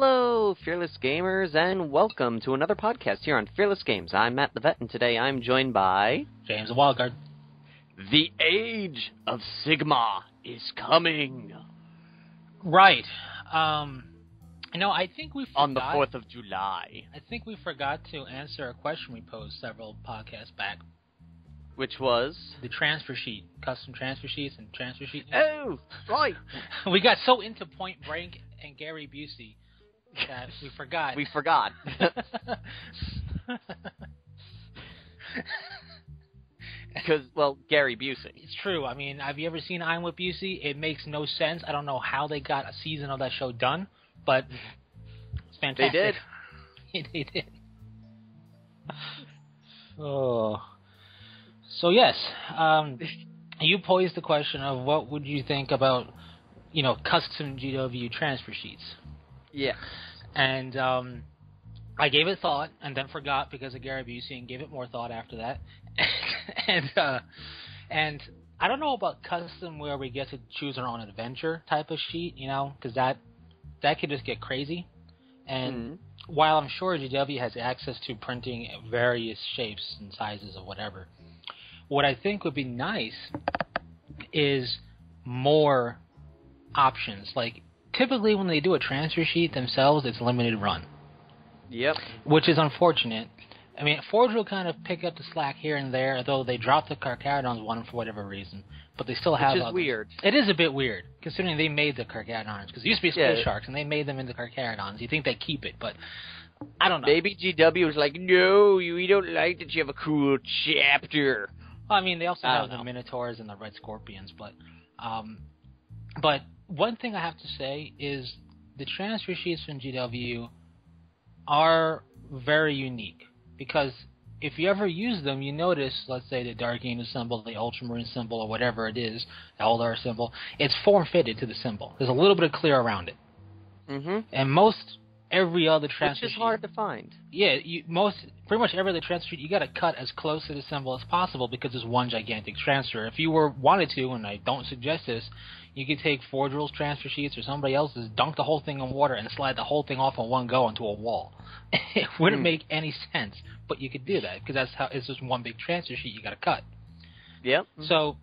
Hello, Fearless Gamers, and welcome to another podcast here on Fearless Games. I'm Matt the Vet, and today I'm joined by... James the Wildcard. The Age of Sigma is coming. Right. I think we forgot... On the 4th of July. I think we forgot to answer a question we posed several podcasts back. Which was? The transfer sheet. Custom transfer sheets and transfer sheet. Oh, right. We got so into Point Break and Gary Busey that we forgot. We forgot. Because, well, Gary Busey. It's true. I mean, have you ever seen I'm with Busey? It makes no sense. I don't know how they got a season of that show done, but it's fantastic. They did. They did. Oh. So, yes, you posed the question of what would you think about, custom GW transfer sheets. Yeah. And I gave it thought and then forgot because of Gary Busey and gave it more thought after that. and I don't know about custom where we get to choose our own adventure type of sheet, because that could just get crazy. And while I'm sure GW has access to printing various shapes and sizes of whatever, what I think would be nice is more options. Like, typically when they do a transfer sheet themselves, it's limited run. Yep. Which is unfortunate. I mean, Forge will kind of pick up the slack here and there, though they dropped the Carcharodons one for whatever reason. But they still have... Which is weird. It is a bit weird, considering they made the Carcharodons. Because it used to be Space Sharks, and they made them into Carcharodons. You think they keep it, but... I don't know. Maybe GW was like, no, we don't like that you have a cool chapter. Well, I mean, they also have the Minotaurs and the Red Scorpions, but one thing I have to say is the transfer sheets from GW are very unique, because if you ever use them, you notice, let's say, the Dark Angel symbol, the Ultramarine symbol, or whatever it is, the Eldar symbol, it's form-fitted to the symbol. There's a little bit of clear around it. Mm-hmm. And every other transfer sheet... Which is hard to find. Yeah, pretty much every other transfer sheet, you got to cut as close to the symbol as possible because it's one gigantic transfer. If you wanted to, and I don't suggest this, you could take Forge World's transfer sheets or somebody else's, dunk the whole thing in water, and slide the whole thing off in one go onto a wall. It wouldn't make any sense, but you could do that because it's just one big transfer sheet you got to cut. Yep. So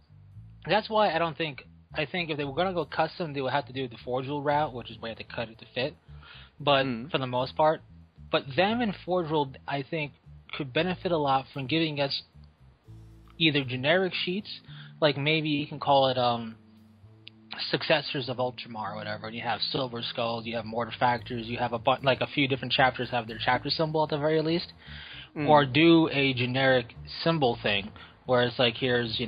that's why I think if they were going to go custom, they would have to do the Forge World route, which is where they cut it to fit. But for the most part, them and Forge World, I think, could benefit a lot from giving us either generic sheets, like maybe you can call it Successors of Ultramar or whatever, and you have Silver Skulls, you have Mortifactors, you have a few different chapters have their chapter symbol at the very least, or do a generic symbol thing, where it's like, here's,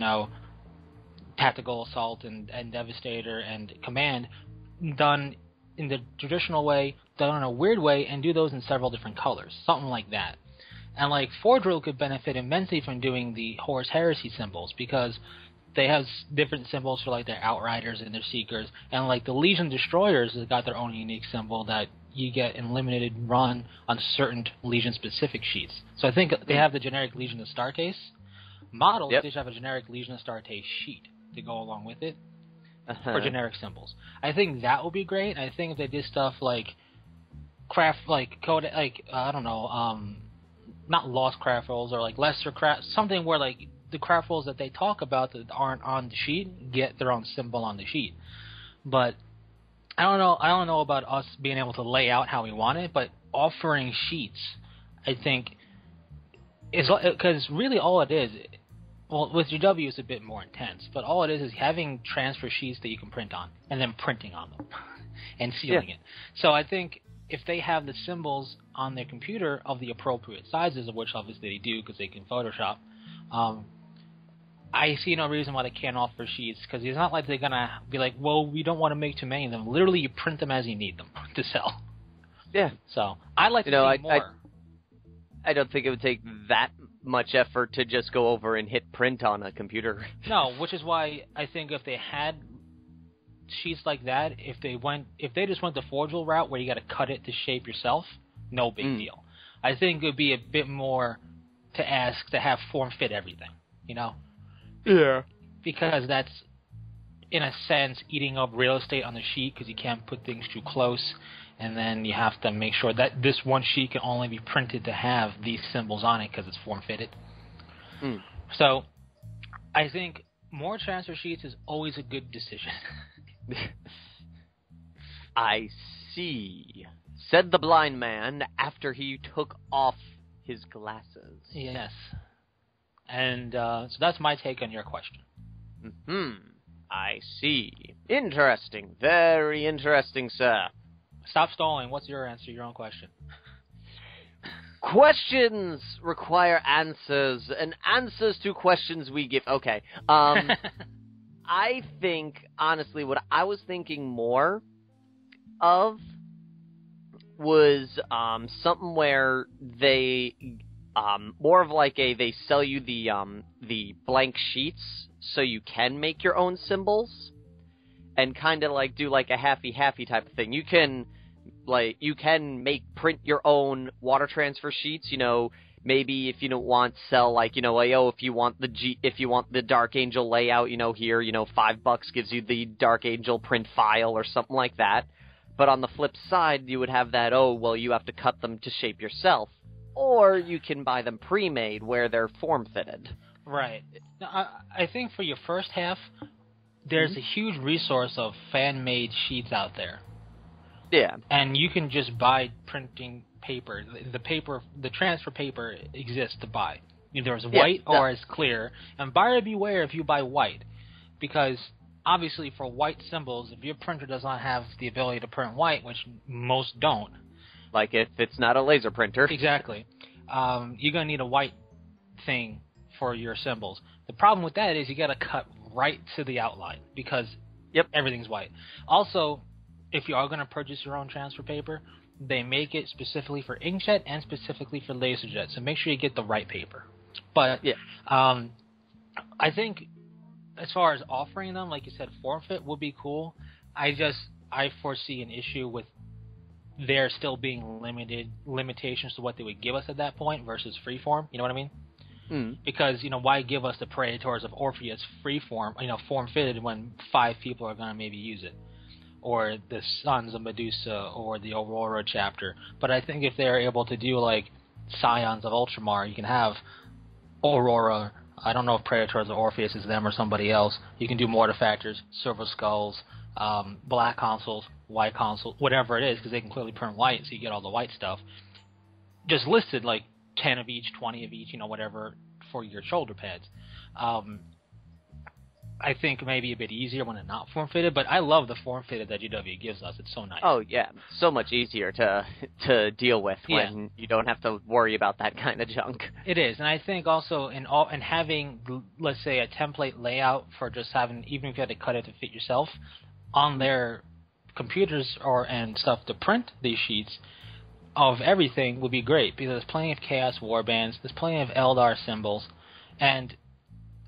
Tactical Assault and Devastator and Command, done in the traditional way, done in a weird way, and do those in several different colors. Something like that. And like Forge World could benefit immensely from doing the Horus Heresy symbols, because they have different symbols for like their Outriders and their Seekers, and like the Legion Destroyers has got their own unique symbol that you get in limited run on certain Legion specific sheets. So I think they have the generic Legion Astartes models. They should have a generic Legion Astartes sheet to go along with it. For generic symbols. I think that would be great. I think if they did stuff like not lost craft rolls or like lesser craft, something where like the craft rolls that they talk about that aren't on the sheet get their own symbol on the sheet. But I don't know about us being able to lay out how we want it, but offering sheets, I think, is because really all it is. Well, with GW it's a bit more intense, but all it is having transfer sheets that you can print on, and then printing on them, and sealing it. So I think if they have the symbols on their computer of the appropriate sizes, of which obviously they do because they can Photoshop, I see no reason why they can't offer sheets, because it's not like they're going to be like, well, we don't want to make too many of them. Literally, you print them as you need them to sell. Yeah. So I'd like to see more. I don't think it would take that much effort to just go over and hit print on a computer. No, which is why I think if they had sheets like that, if they just went the Forge World route where you got to cut it to shape yourself, no big deal. I think it would be a bit more to ask to have form fit everything, Yeah. Because that's, in a sense, eating up real estate on the sheet because you can't put things too close. and then you have to make sure that this one sheet can only be printed to have these symbols on it because it's form-fitted. So I think more transfer sheets is always a good decision. I see, said the blind man after he took off his glasses. Yes. And so that's my take on your question. I see. Interesting. Very interesting, sir. Stop stalling. What's your answer? Your own question. Questions require answers, and answers to questions we give. Okay. I think, honestly, what I was thinking more of was something where they more of like they sell you the blank sheets so you can make your own symbols, and kind of like do like a halfy type of thing. You can print your own water transfer sheets. Maybe if you don't want sell like if you want the Dark Angel layout, here $5 gives you the Dark Angel print file or something like that. But on the flip side, you would have that, you have to cut them to shape yourself. Or you can buy them pre-made where they're form-fitted. Right. Now, I think for your first half, there's a huge resource of fan-made sheets out there. Yeah. And you can just buy printing paper. The transfer paper exists to buy. Either it's white or it's clear. And buyer beware if you buy white. Because obviously, for white symbols, if your printer does not have the ability to print white, which most don't. Like if it's not a laser printer. Exactly. You're going to need a white thing for your symbols. The problem with that is you got to cut right to the outline because everything's white. Also, if you are going to purchase your own transfer paper, they make it specifically for inkjet and specifically for laserjet, so make sure you get the right paper. But I think as far as offering them, like you said, form fit would be cool. I foresee an issue with there still being limitations to what they would give us at that point versus freeform. You know what I mean? Because why give us the Praetors of Orpheus freeform, form fitted when 5 people are going to maybe use it, or the Sons of Medusa or the Aurora chapter. But I think if they're able to do like Scions of Ultramar, you can have Aurora. I don't know if Praetors of Orpheus is them or somebody else. You can do Mortifactors, Silver Skulls, Black Consuls, White Consuls, whatever it is, because they can clearly print white, so you get all the white stuff. Just listed like 10 of each, 20 of each, whatever, for your shoulder pads. I think maybe a bit easier when it's not form-fitted, but I love the form-fitted that GW gives us. It's so nice. Oh, yeah. So much easier to deal with when you don't have to worry about that kind of junk. It is, and I think also in having, let's say, a template layout for just having, even if you had to cut it to fit yourself, on their computers and stuff to print these sheets of everything would be great, because there's plenty of Chaos Warbands, there's plenty of Eldar symbols, and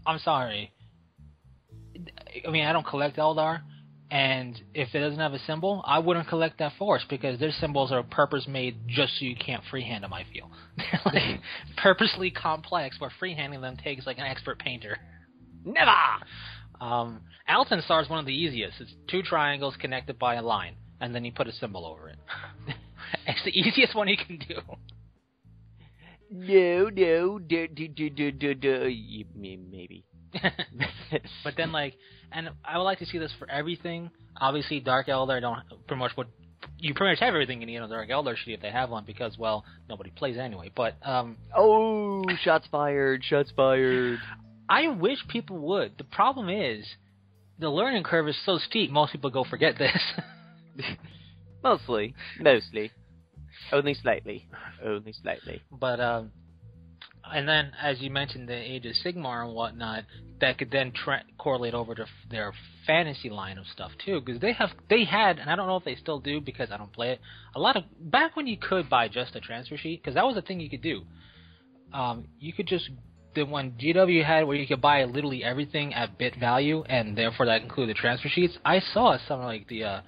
I'm sorry, I mean, I don't collect Eldar, and if it doesn't have a symbol, I wouldn't collect that force, because their symbols are purpose-made just so you can't freehand them, I feel. They're like purposely complex, where freehanding them takes like an expert painter. Never! Alton Star is one of the easiest. It's 2 triangles connected by a line, and then you put a symbol over it. It's the easiest one you can do. No, maybe. But then, and I would like to see this for everything. Obviously, Dark Eldar you pretty much have everything you need on Dark Eldar sheet if they have one, because, well, nobody plays anyway. But shots fired! I wish people would. The problem is, the learning curve is so steep, most people go forget this. Mostly. Only slightly. But, and then, as you mentioned, the Age of Sigmar and whatnot, that could then correlate over to their fantasy line of stuff, too. Because they had, and I don't know if they still do because I don't play it, back when you could buy just a transfer sheet, because that was a thing you could do. You could just, when GW had where you could buy literally everything at bit value, and therefore that included transfer sheets, I saw something like the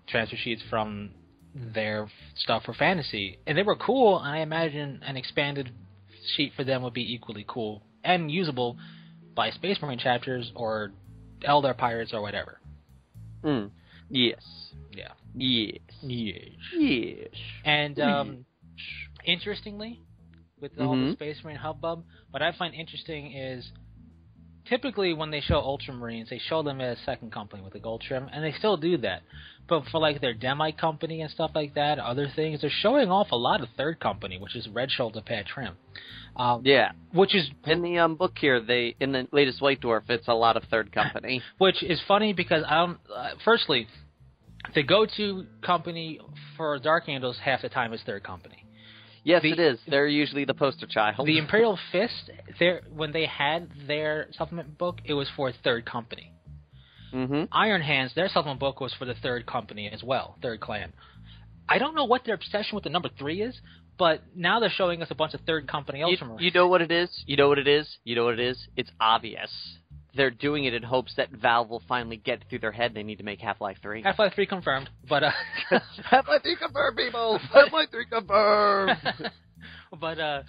transfer sheets from their stuff for fantasy, and they were cool, and I imagine an expanded sheet for them would be equally cool and usable by Space Marine chapters or Eldar pirates or whatever. Yes. Yeah. Yes. Yes. Yes. And interestingly, with all the Space Marine hubbub, what I find interesting is typically when they show Ultramarines, they show them as second company with the gold trim, and they still do that. But for like their Demite company and stuff like that, other things, they're showing off a lot of third company, which is red shoulder pad trim. Yeah. Which is in the book here, in the latest White Dwarf, it's a lot of third company. Which is funny because firstly, the go-to company for Dark Angels half the time is third company. Yes, it is. They're usually the poster child. The Imperial Fist, when they had their supplement book, it was for third company. Mm-hmm. Iron Hands, their supplement book was for the third company as well, third clan. I don't know what their obsession with the number 3 is, but now they're showing us a bunch of third company Ultramarines. You know what it is? It's obvious. They're doing it in hopes that Valve will finally get through their head they need to make Half-Life 3. Half-Life 3 confirmed, but... Half-Life 3 confirmed, people! Half-Life 3 confirmed! But,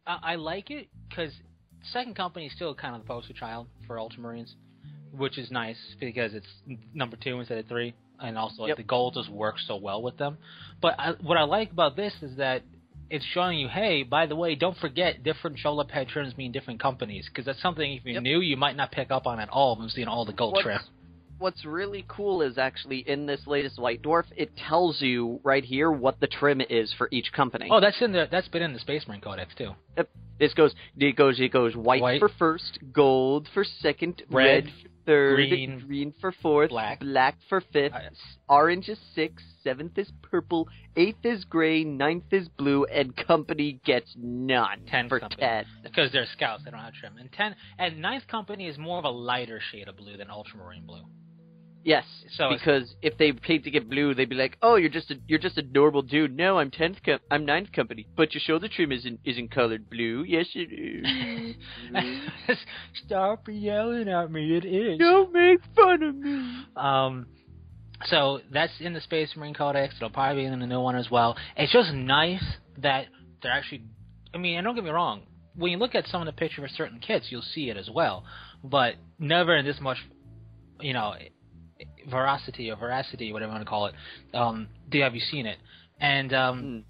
I like it, because second company is still kind of the poster child for Ultramarines, which is nice, because it's number 2 instead of 3, and also the gold just works so well with them. But what I like about this is that it's showing you, hey, by the way, don't forget different shoulder pad trims mean different companies, because that's something if you knew you might not pick up on at all from seeing all the gold trim. What's really cool is actually in this latest White Dwarf, it tells you right here what the trim is for each company. Oh, that's been in the Space Marine Codex too. Yep. It goes white for first, gold for second, red for third, green for fourth, black for fifth, orange is sixth, seventh is purple, eighth is gray, ninth is blue, and company gets none. 10 for company. 10. Because they're scouts, they don't have trim. And ninth company is more of a lighter shade of blue than ultramarine blue. Yes, because if they paid to get blue, they'd be like, "Oh, you're just a normal dude." No, I'm I'm ninth company, but your shoulder trim isn't colored blue. Yes, it is. Stop yelling at me! It is. Don't make fun of me. So that's in the Space Marine Codex. It'll probably be in the new one as well. It's just nice that they're actually. I mean, and don't get me wrong. When you look at some of the pictures of certain kits, you'll see it as well, but never in this much, veracity, whatever you want to call it, have you seen it? And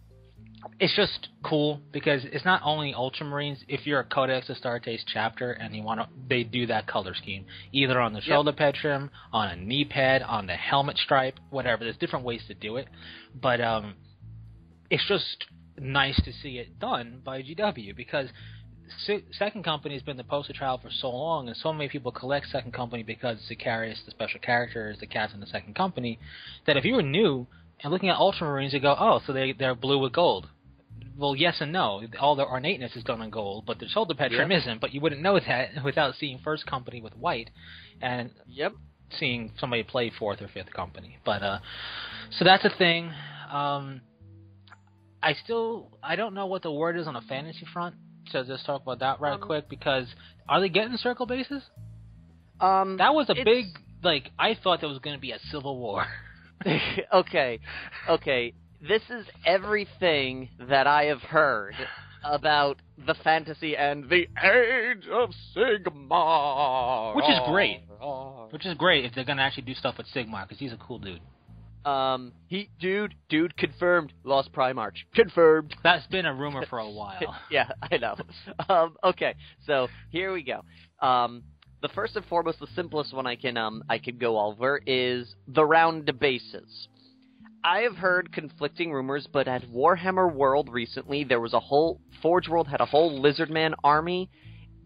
it's just cool because it's not only Ultramarines. If you're a Codex Astartes chapter and they do that color scheme, either on the shoulder pad trim, on a knee pad, on the helmet stripe, whatever. There's different ways to do it, but it's just nice to see it done by GW because Second Company has been the poster child for so long, and so many people collect Second Company because Sicarius, the special character, is the captain of the Second Company, that if you were new and looking at Ultramarines, you go, oh, so they're blue with gold. Well, yes and no. All their ornateness is done in gold, but the shoulder pad trim isn't, but you wouldn't know that without seeing First Company with white and seeing somebody play Fourth or Fifth Company. But so that's a thing. I don't know what the word is on the fantasy front. So just talk about that right quick, because are they getting circle bases? That was a big, I thought there was going to be a civil war. Okay. This is everything that I have heard about the fantasy and the Age of Sigmar. Which is great. Which is great if they're going to actually do stuff with Sigmar, because he's a cool dude. Dude, confirmed. Lost Primarch. Confirmed. That's been a rumor for a while. Yeah, I know. Okay, so here we go. The first and foremost, the simplest one I can go over is the round bases. I have heard conflicting rumors, but at Warhammer World recently, there was Forge World had a whole Lizardman army,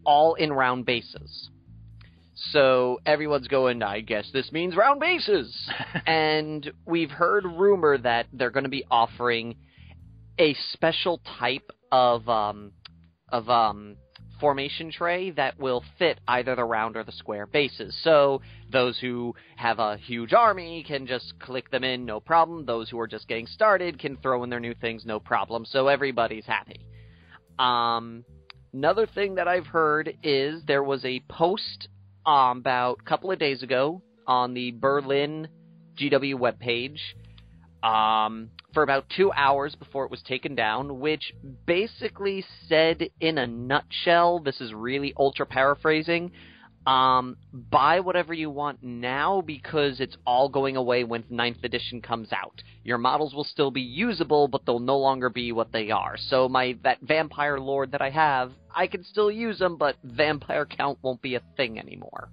all in round bases. So everyone's going, I guess this means round bases. And we've heard rumor that they're going to be offering a special type of formation tray that will fit either the round or the square bases. So those who have a huge army can just click them in, no problem. Those who are just getting started can throw in their new things, no problem. So everybody's happy. Another thing that I've heard is there was a post about a couple of days ago on the Berlin GW webpage for about 2 hours before it was taken down, which basically said in a nutshell, this is really ultra paraphrasing, buy whatever you want now because it's all going away when 9th edition comes out. Your models will still be usable, but they'll no longer be what they are. So that vampire lord that I have, I can still use them, but vampire count won't be a thing anymore.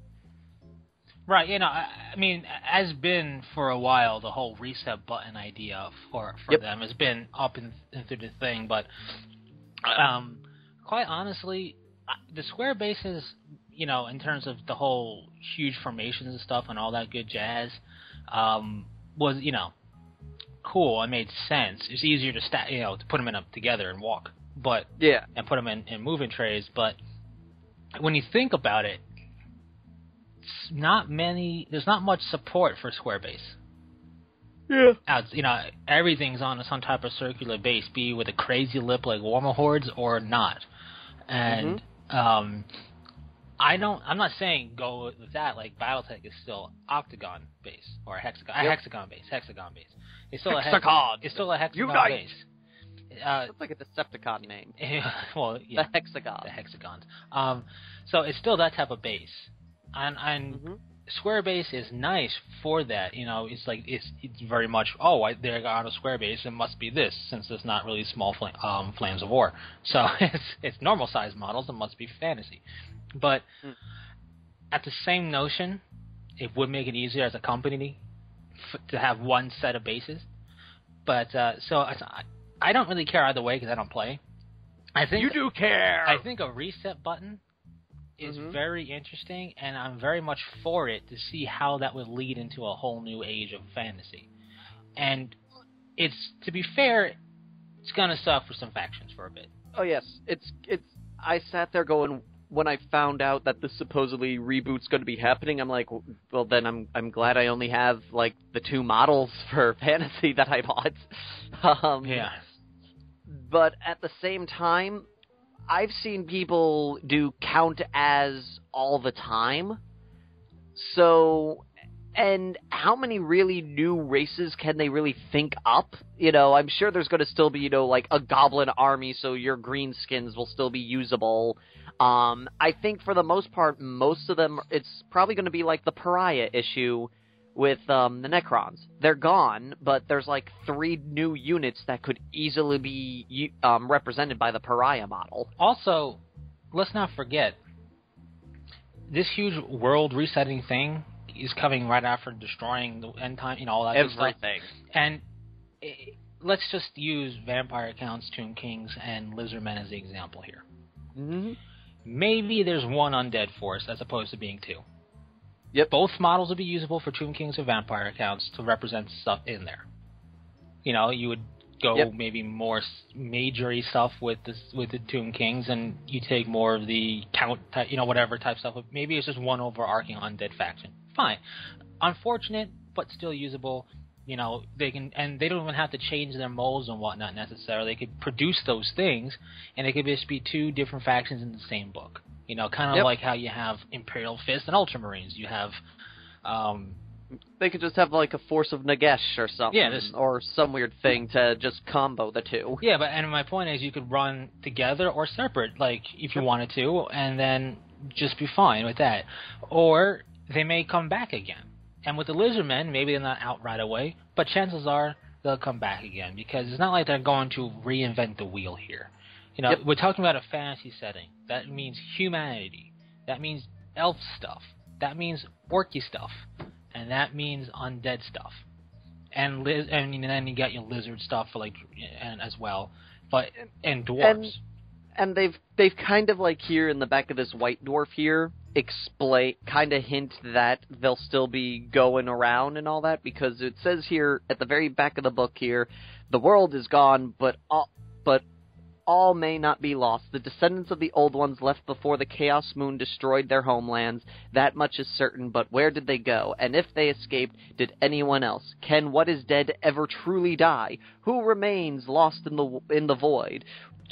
Right, I mean, has been for a while, the whole reset button idea for them has been up and through the thing, but quite honestly, the square bases, in terms of the whole huge formations and stuff and all that good jazz, was, cool. It made sense. It's easier to to put them together and walk, and put them in moving trays. But when you think about it, there's not much support for square base. Yeah. Everything's on some type of circular base, be with a crazy lip like Warmer Hordes or not. And I'm not saying go with that. Like BattleTech is still octagon base or hexagon base. It's still hexagon. It's still a hexagon Unite. base. It's like a Decepticon name. Well, yeah, the hexagon. The hexagons. So it's still that type of base, and square base is nice for that. It's like it's very much they're on a square base. It must be this since it's not really small flames of war. So it's normal size models. It must be fantasy. But at the same notion, it would make it easier as a company to have one set of bases. But so I don't really care either way because I don't play. I think you do care. I think a reset button is very interesting, and I'm very much for it to see how that would lead into a whole new age of fantasy. And it's, to be fair, it's gonna suck for some factions for a bit. Oh yes, it's. I sat there going, when I found out that this supposedly reboot's going to be happening, I'm like, well, then I'm glad I only have like the 2 models for fantasy that I bought. Yeah. But at the same time, I've seen people do count as all the time. So, and how many really new races can they really think up? I'm sure there's going to still be, like a goblin army, so your green skins will still be usable. I think for the most part, most of them, it's probably going to be like the Pariah issue with the Necrons. They're gone, but there's like 3 new units that could easily be represented by the Pariah model. Also, let's not forget, this huge world resetting thing is coming right after destroying the end time, all that everything. Stuff. And let's just use Vampire Counts, Tomb Kings, and Lizardmen as the example here. Mm-hmm. Maybe there's 1 Undead Force as opposed to being 2. Yep. Both models would be usable for Tomb Kings or Vampire Counts to represent stuff in there. You would go maybe more majory stuff with the Tomb Kings, and you take more of the count, whatever type stuff. Maybe it's just one overarching undead faction. Fine. Unfortunate, but still usable. They can, and they don't even have to change their molds and whatnot necessarily. They could produce those things, and it could just be 2 different factions in the same book. Kind of like how you have Imperial Fist and Ultramarines. You have, they could just have like a Force of Nagesh or something, or some weird thing to just combo the 2. Yeah, and my point is, you could run together or separate, like if you wanted to, and then just be fine with that. Or they may come back again. And with the Lizardmen, maybe they're not out right away, but chances are they'll come back again, because it's not like they're going to reinvent the wheel here. We're talking about a fantasy setting. That means humanity. That means elf stuff. That means orky stuff. And that means undead stuff. And then you got your lizard stuff for and as well. And dwarves. And they've kind of like here in the back of this white dwarf here kind of hint that they'll still be going around and all that, because it says here at the very back of the book here, the world is gone, but all may not be lost. The descendants of the old ones left before the Chaos Moon destroyed their homelands. That much is certain, but where did they go? And if they escaped, did anyone else? Can what is dead ever truly die? Who remains lost in the void?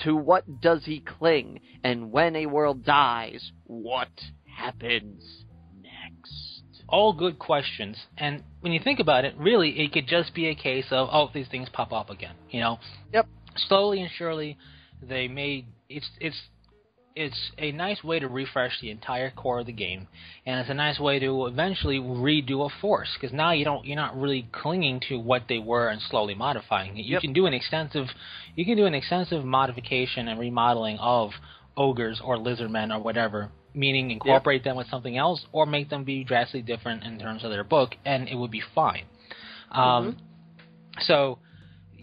To what does he cling? And when a world dies, what happens next? All good questions. And when you think about it, really, it could just be a case of, these things pop up again. Yep. Slowly and surely, they made it's it's a nice way to refresh the entire core of the game, and it's a nice way to eventually redo a force, because now you're not really clinging to what they were and slowly modifying it. You can do an extensive modification and remodeling of ogres or lizardmen or whatever, meaning incorporate them with something else or make them be drastically different in terms of their book, and it would be fine. So,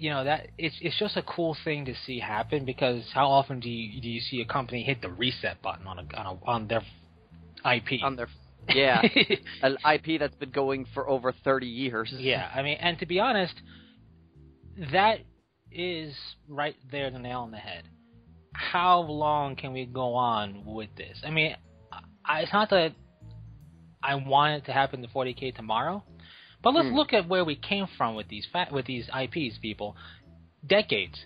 that it's just a cool thing to see happen, because how often do you see a company hit the reset button on their IP? On their an IP that's been going for over 30 years. Yeah, I mean, and to be honest, that is right there the nail on the head. How long can we go on with this? I mean, it's not that I want it to happen to 40K tomorrow, but let's look at where we came from with these IPs, people. Decades.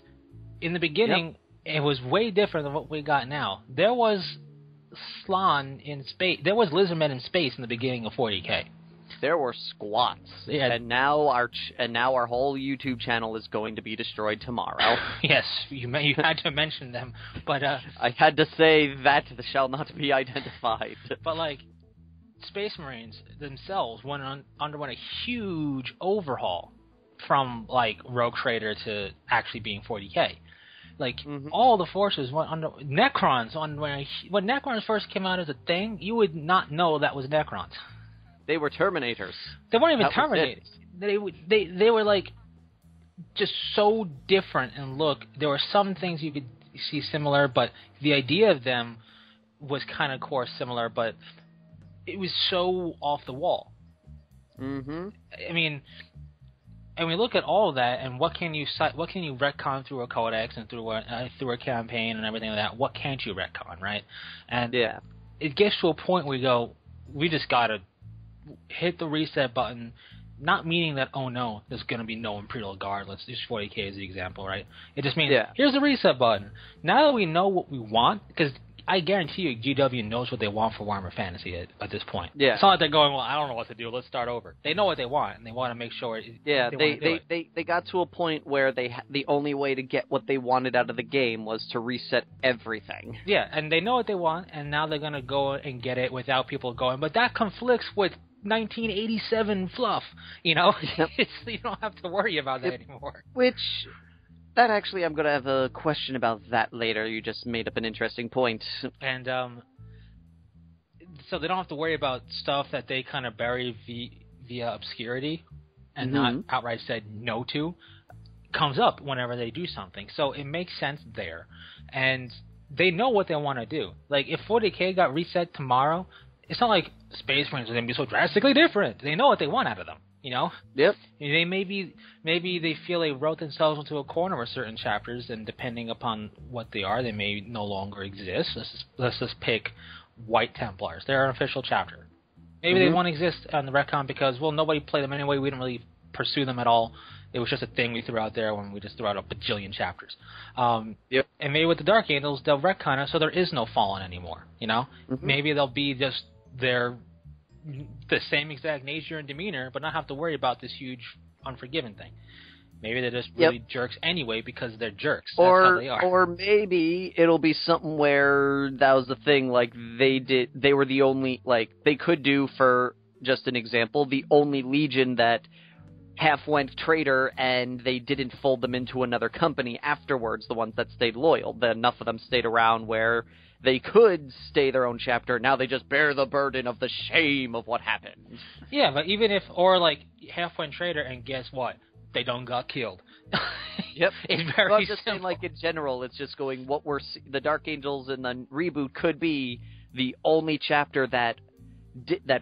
In the beginning, it was way different than what we got now. There was Slan in space. There was Lizardmen in space in the beginning of 40K. There were squats. Yeah. And now our whole YouTube channel is going to be destroyed tomorrow. Yes, you had to mention them, but I had to say that shall not be identified. But like, Space Marines themselves underwent a huge overhaul from like Rogue Trader to actually being 40K. Like, all the forces went under Necrons. When Necrons first came out as a thing, you would not know that was Necrons. They were Terminators. They weren't even Terminators. They were like just so different in look. There were some things you could see similar, but the idea of them was kind of core similar, but it was so off the wall. I mean, and we look at all of that, and what can you retcon through a codex and through a campaign and everything like that? What can't you retcon, right? And it gets to a point where we just gotta hit the reset button. Not meaning that, oh no, there's going to be no Imperial Guard. Let's use 40K as the example, right? It just means, here's the reset button. Now that we know what we want, because I guarantee you GW knows what they want for Warhammer Fantasy at this point. Yeah. It's not like they're going, well, I don't know what to do, let's start over. They know what they want, and they want to make sure they got to a point where the only way to get what they wanted out of the game was to reset everything. Yeah, and they know what they want, and now they're going to go and get it without people going, but that conflicts with 1987 fluff, you don't have to worry about that anymore. That actually, I'm going to have a question about that later. You just made up an interesting point. And so they don't have to worry about stuff that they kind of bury via obscurity and not outright said no to. Comes up whenever they do something. So it makes sense there. And they know what they want to do. Like, if 40K got reset tomorrow, it's not like Space Marines are going to be so drastically different. They know what they want out of them. Yep. They maybe they feel they wrote themselves into a corner with certain chapters, and depending upon what they are, they may no longer exist. Let's just pick White Templars. They're an official chapter. Maybe they won't exist on the retcon because, well, nobody played them anyway. We didn't really pursue them at all. It was just a thing we threw out there when we just threw out a bajillion chapters. And maybe with the Dark Angels, they'll retcon it so there is no Fallen anymore. Maybe they'll be just the same exact nature and demeanor, but not have to worry about this huge Unforgiven thing. Maybe they're just really jerks anyway because they're jerks. That's how they are. Or maybe it'll be something where that was the thing, like they were the only, like, they could do, for just an example, the only Legion that half went traitor and they didn't fold them into another company afterwards, the ones that stayed loyal. Enough of them stayed around where they could stay their own chapter. Now they just bear the burden of the shame of what happened. Yeah, but even if, or like, half went traitor and guess what? They don't got killed. Yep. It's very I'm just simple. saying, like, in general, it's just going, the Dark Angels in the reboot could be the only chapter that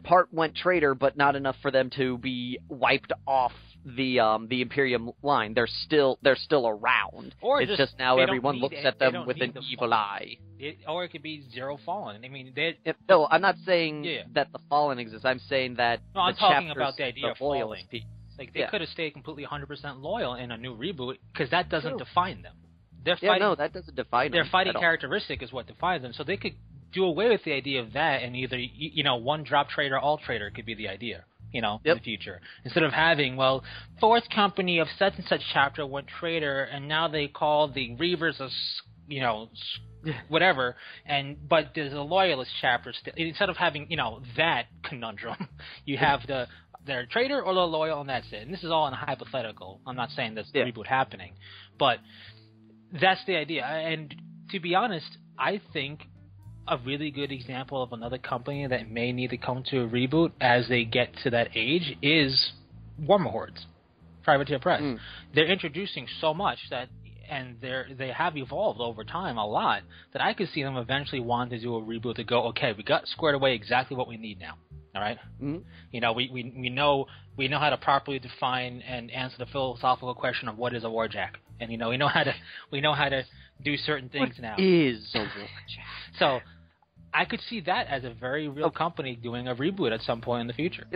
part went traitor, but not enough for them to be wiped off the Imperium line. They're still around. Or it's just now everyone looks at them with an evil eye. Or it could be zero Fallen. I mean, no, I'm not saying that the Fallen exists. I'm saying that I'm talking about the idea of Fallen. Like, they could have stayed completely 100% loyal in a new reboot, because that doesn't define them. That doesn't define them. Their fighting characteristic is what defines them. So they could do away with the idea of that, and either, one drop traitor, all traitor could be the idea, in the future. Instead of having, fourth company of such and such chapter went traitor, and now they call the Reavers a whatever, but there's a loyalist chapter still. Instead of having that conundrum, you have they're a traitor or they're loyal, and that's it. And this is all in a hypothetical. I'm not saying that's the reboot happening, but that's the idea. And to be honest, I think a really good example of another company that may need to come to a reboot as they get to that age is Warhammer Hordes, Privateer Press. They're introducing so much and they have evolved over time a lot, that I could see them eventually wanting to do a reboot to go, okay, we got squared away exactly what we need now. All right? We know how to properly define and answer the philosophical question of what is a warjack. And we know how to do certain things now. What is a warjack? So I could see that as a very real company doing a reboot at some point in the future.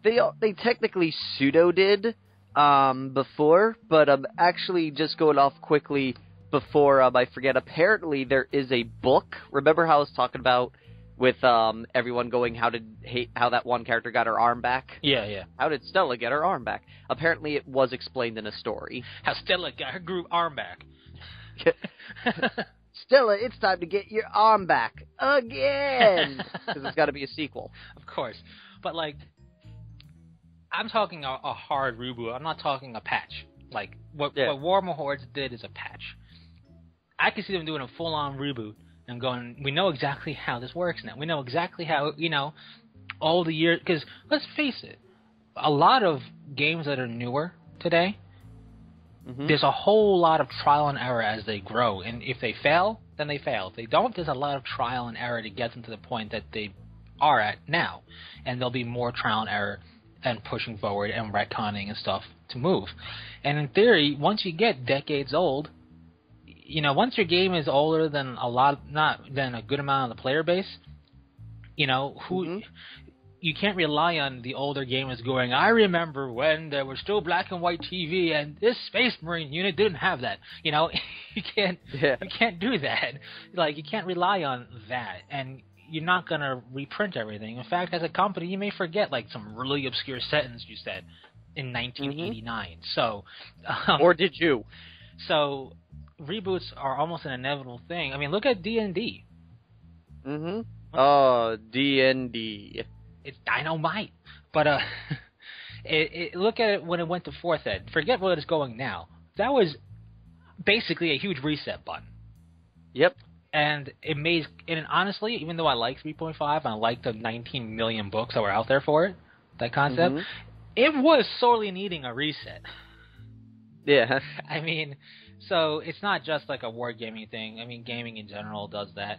They technically pseudo did before, but actually just going off quickly before I forget, apparently there is a book. Remember how I was talking about with everyone going how that one character got her arm back? Yeah. How did Stella get her arm back? Apparently it was explained in a story. How Stella got her group arm back. Stella, it's time to get your arm back again! Because there's got to be a sequel. Of course. But, I'm talking a hard reboot. I'm not talking a patch. What Warhammer Hordes did is a patch. I can see them doing a full-on reboot and going, we know exactly how this works now. We know exactly how, all the years... Because, let's face it, a lot of games that are newer today, there's a whole lot of trial and error as they grow. And if they fail, then they fail. If they don't, there's a lot of trial and error to get them to the point that they are at now. And there'll be more trial and error and pushing forward and retconning and stuff to move. And in theory, once you get decades old, once your game is older than a good amount of the player base, you can't rely on the older gamers going, I remember when there was still black and white TV and this Space Marine unit didn't have that. You can't do that. You can't rely on that. And you're not going to reprint everything. In fact, as a company, you may forget some really obscure sentence you said in 1989. So, or did you? So, reboots are almost an inevitable thing. I mean, look at D&D. Oh, D&D. It's dynamite. But look at it when it went to 4th Ed. Forget where it's going now. That was basically a huge reset button. Yep. And honestly, even though I like 3.5 and I like the 19 million books that were out there for it, that concept, it was sorely needing a reset. Yeah. I mean, so it's not just a wargaming thing. I mean, gaming in general does that.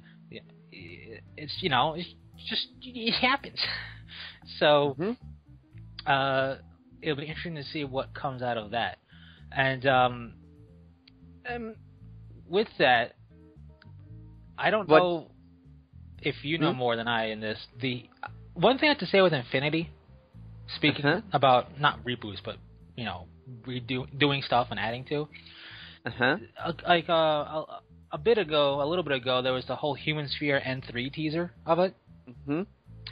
It's, it happens. So, it'll be interesting to see what comes out of that. And with that, I don't know if you know more than I in this. The one thing I have to say with Infinity, speaking about not reboots, but doing stuff and adding to, a little bit ago, there was the whole Human Sphere N3 teaser of it,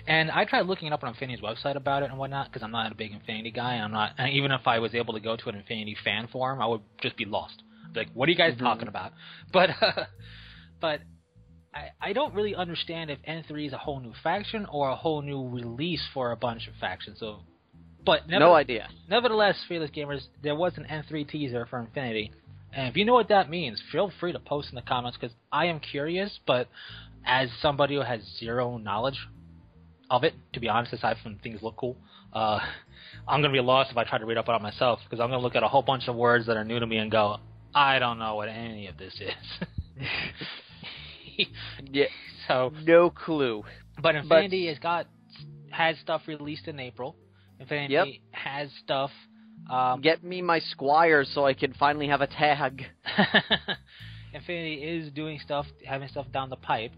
and I tried looking it up on Infinity's website about it and whatnot because I'm not a big Infinity guy. And even if I was able to go to an Infinity fan forum, I would just be lost. What are you guys talking about? But I don't really understand if N3 is a whole new faction or a whole new release for a bunch of factions. No idea. Nevertheless, Fearless Gamers, there was an N3 teaser for Infinity. And if you know what that means, feel free to post in the comments because I am curious, but as somebody who has zero knowledge of it, to be honest, aside from things look cool, I'm going to be lost if I try to read up on it myself because I'm going to look at a whole bunch of words that are new to me and go, I don't know what any of this is. Yeah, so no clue. But Infinity has stuff released in April. Infinity has stuff. Get me my Squire so I can finally have a tag. Infinity is doing stuff, having stuff down the pipe.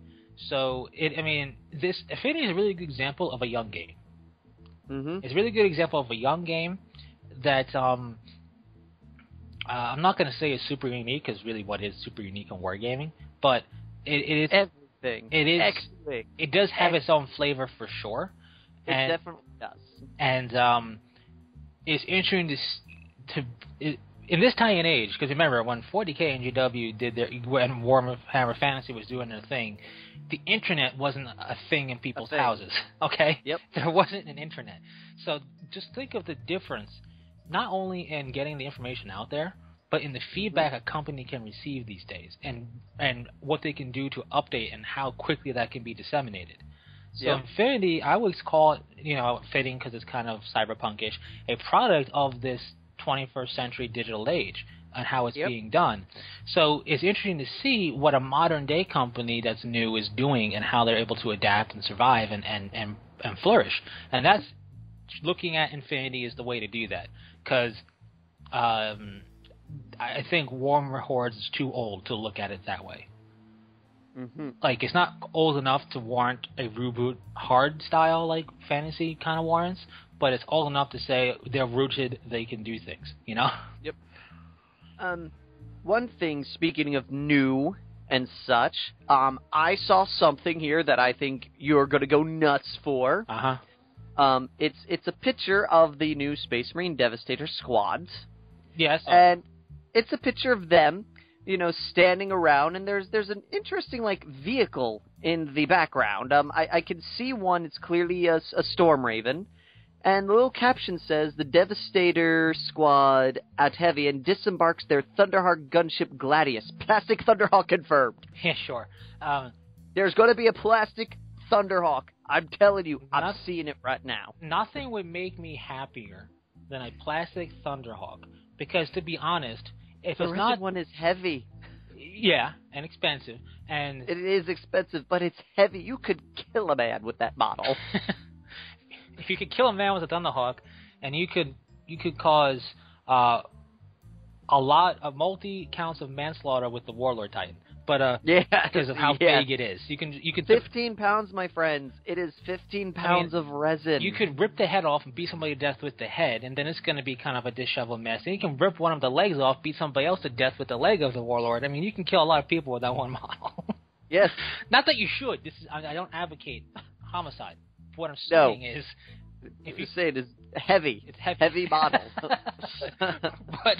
So this Infinity is a really good example of a young game. It's a really good example of a young game that I'm not going to say is super unique because really, what is super unique in wargaming? But it is everything. It is. Excellent. It does have its own flavor for sure. It definitely does. And it's interesting in this time and age, because remember, when 40K and GW did their, when Warhammer Fantasy was doing their thing, the internet wasn't a thing in people's houses, okay? Yep. There wasn't an internet. So just think of the difference, not only in getting the information out there, but in the feedback a company can receive these days, and what they can do to update and how quickly that can be disseminated. So Infinity, I would call it, fitting because it's kind of cyberpunkish, a product of this 21st century digital age and how it's being done. So it's interesting to see what a modern day company that's new is doing and how they're able to adapt and survive and flourish. And that's, looking at Infinity is the way to do that, because I think Warhammer Hordes is too old to look at it that way. Mm-hmm. Like, it's not old enough to warrant a reboot hard style like fantasy kind of warrants, but it's old enough to say they're rooted, they can do things, Yep. One thing, speaking of new and such, I saw something here that I think you're going to go nuts for. Uh-huh. It's a picture of the new Space Marine Devastator squads. Yes. And it's a picture of them, standing around, and there's an interesting, vehicle in the background. I can see one, it's clearly a Storm Raven, and the little caption says, "The Devastator squad at heavy and disembarks their Thunderhawk gunship Gladius. Plastic Thunderhawk confirmed." Yeah, sure. There's going to be a plastic Thunderhawk. I'm telling you, I'm seeing it right now. Nothing would make me happier than a plastic Thunderhawk, because to be honest, if the it's not one is heavy. Yeah, and expensive, and it is expensive, but it's heavy. You could kill a man with that model. If you could kill a man with a Thunderhawk, and you could cause a lot of multi counts of manslaughter with the Warlord Titan. But because of how big it is, you can 15 pounds, my friends. It is 15 pounds of resin. You could rip the head off and beat somebody to death with the head, and then it's going to be kind of a disheveled mess. And you can rip one of the legs off, beat somebody else to death with the leg of the Warlord. I mean, you can kill a lot of people with that one model. Yes. Not that you should. I don't advocate homicide. What I'm saying is, if you say it is heavy, it's heavy model. But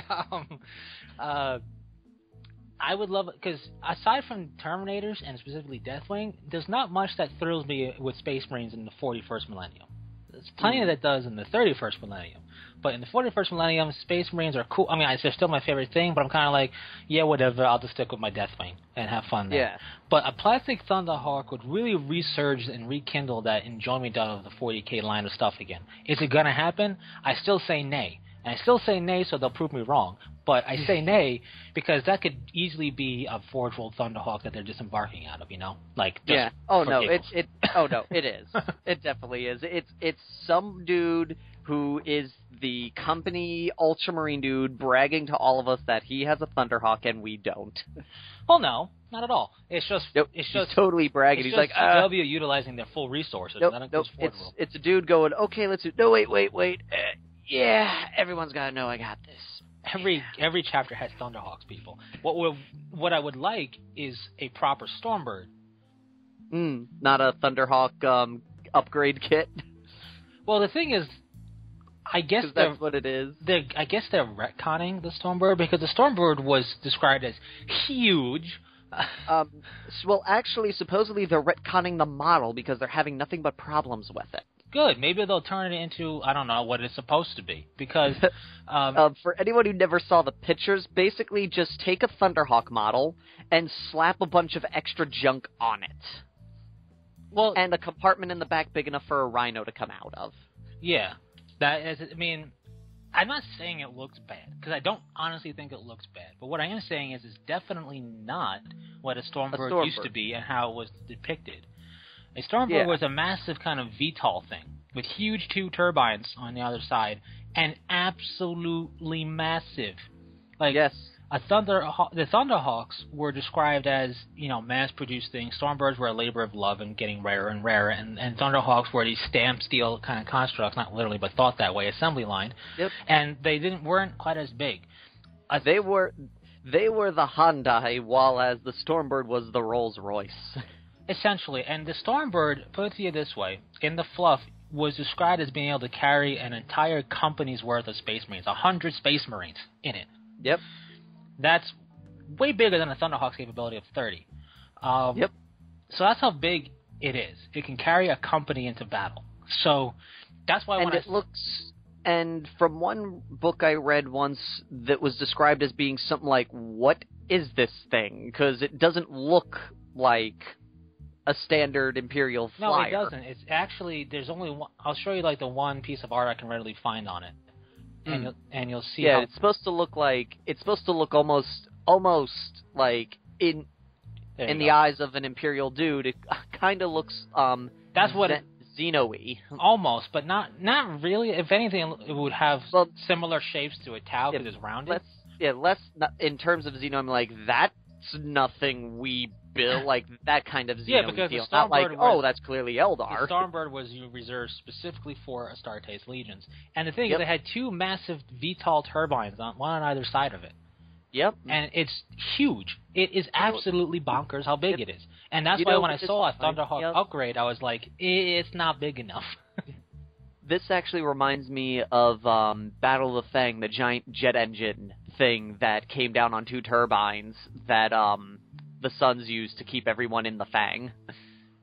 I would love it, because aside from Terminators and specifically Deathwing, there's not much that thrills me with Space Marines in the 41st millennium. There's plenty that does in the 31st millennium. But in the 41st millennium, Space Marines are cool. I mean, they're still my favorite thing, but I'm kind of like, yeah, whatever, I'll just stick with my Deathwing and have fun there. Yeah. But a plastic Thunderhawk would really resurge and rekindle that enjoyment of the 40K line of stuff again. Is it going to happen? I still say nay. And I still say nay, so they'll prove me wrong. But I say nay because that could easily be a Forge World Thunderhawk that they're disembarking out of, Yeah. Oh no, it is. It definitely is. It's some dude who is the company Ultramarine dude bragging to all of us that he has a Thunderhawk and we don't. Well, no, not at all. It's just he's totally bragging. He's like, W utilizing their full resources. Nope. It's a dude going, okay, let's do. No, wait. Yeah, everyone's got to know I got this. Every chapter has Thunderhawks, people. What I would like is a proper Stormbird. Not a Thunderhawk upgrade kit. Well, the thing is, I guess that's what it is. I guess they're retconning the Stormbird, because the Stormbird was described as huge. Well, actually, supposedly they're retconning the model because they're having nothing but problems with it. Good. Maybe they'll turn it into, I don't know, what it's supposed to be. Because for anyone who never saw the pictures, basically just take a Thunderhawk model and slap a bunch of extra junk on it. Well, and a compartment in the back big enough for a Rhino to come out of. Yeah. I'm not saying it looks bad, because I don't honestly think it looks bad. But what I am saying is it's definitely not what a Stormbird used to be and how it was depicted. A Stormbird was a massive kind of VTOL thing, with huge 2 turbines on the other side, and absolutely massive. Yes. The Thunderhawks were described as, mass-produced things. Stormbirds were a labor of love and getting rarer and rarer, and Thunderhawks were these stamped steel kind of constructs, not literally, but thought that way, assembly line. Yep. And they weren't quite as big. They were the Hyundai, while as the Stormbird was the Rolls-Royce. Essentially, and the Stormbird, put it to you this way, in the fluff, was described as being able to carry an entire company's worth of Space Marines, 100 Space Marines in it. Yep. That's way bigger than the Thunderhawk's capability of 30. Yep. So that's how big it is. It can carry a company into battle. So that's why and from one book I read once that was described as being something like, what is this thing? Because it doesn't look like a standard Imperial flyer. No, it doesn't. It's actually, there's only one. I'll show you like the one piece of art I can readily find on it. And you'll see how... it's supposed to look almost like in the eyes of an Imperial dude, it kind of looks that's what Xeno-y. Almost, but not really. If anything, it would have similar shapes to a Tau because it's rounded. Less in terms of Xeno. I'm like, that's nothing we built, like that kind of Xeno. Yeah, because feel. The Not like, that's clearly Eldar. The Stormbird was reserved specifically for Astartes legions, and the thing is, it had two massive VTOL turbines one on either side of it. Yep. And it's huge. It is absolutely bonkers how big it is. And that's why when I saw a Thunderhawk upgrade, I was like, it's not big enough. This actually reminds me of Battle of the Fang, the giant jet engine thing that came down on two turbines that the Suns used to keep everyone in the Fang.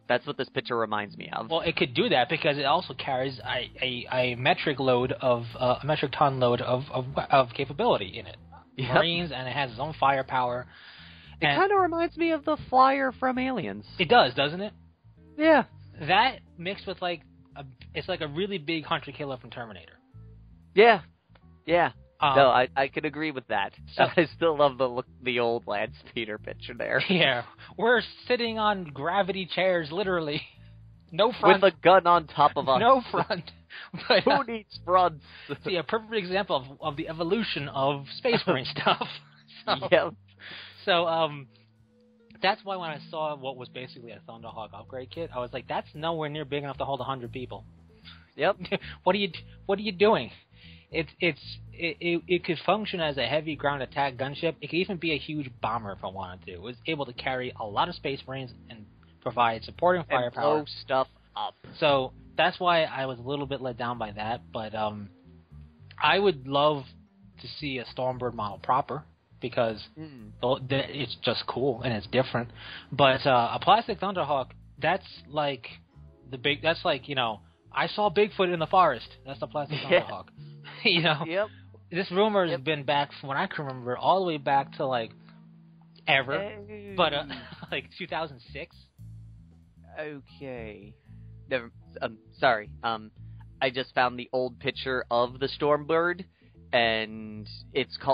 That's what this picture reminds me of. Well, it could do that because it also carries a metric ton load of capability in it. Yep. Marines, and it has its own firepower. It kind of reminds me of the flyer from Aliens. It does, doesn't it? Yeah. That mixed with it's like a really big hunter-killer from Terminator. Yeah. Yeah. No, I could agree with that. So, I still love the old Land Speeder picture there. Yeah. We're sitting on gravity chairs, literally. No front. With a gun on top of us. No front. But, who needs fronts? See, a perfect example of the evolution of Space Marine stuff. So, that's why when I saw what was basically a Thunderhawk upgrade kit, I was like, that's nowhere near big enough to hold 100 people. Yep. What are you doing? It could function as a heavy ground attack gunship. It could even be a huge bomber if I wanted to. It was able to carry a lot of Space Marines and provide supporting firepower. And blow stuff up. So that's why I was a little bit let down by that. But I would love to see a Stormbird model proper because it's just cool and it's different. But a plastic Thunderhawk, that's like I saw Bigfoot in the forest. That's the plastic Thunderhawk. Yep. This rumor has been back from when I can remember, all the way back to ever, but 2006. Okay. Sorry. I just found the old picture of the Stormbird, and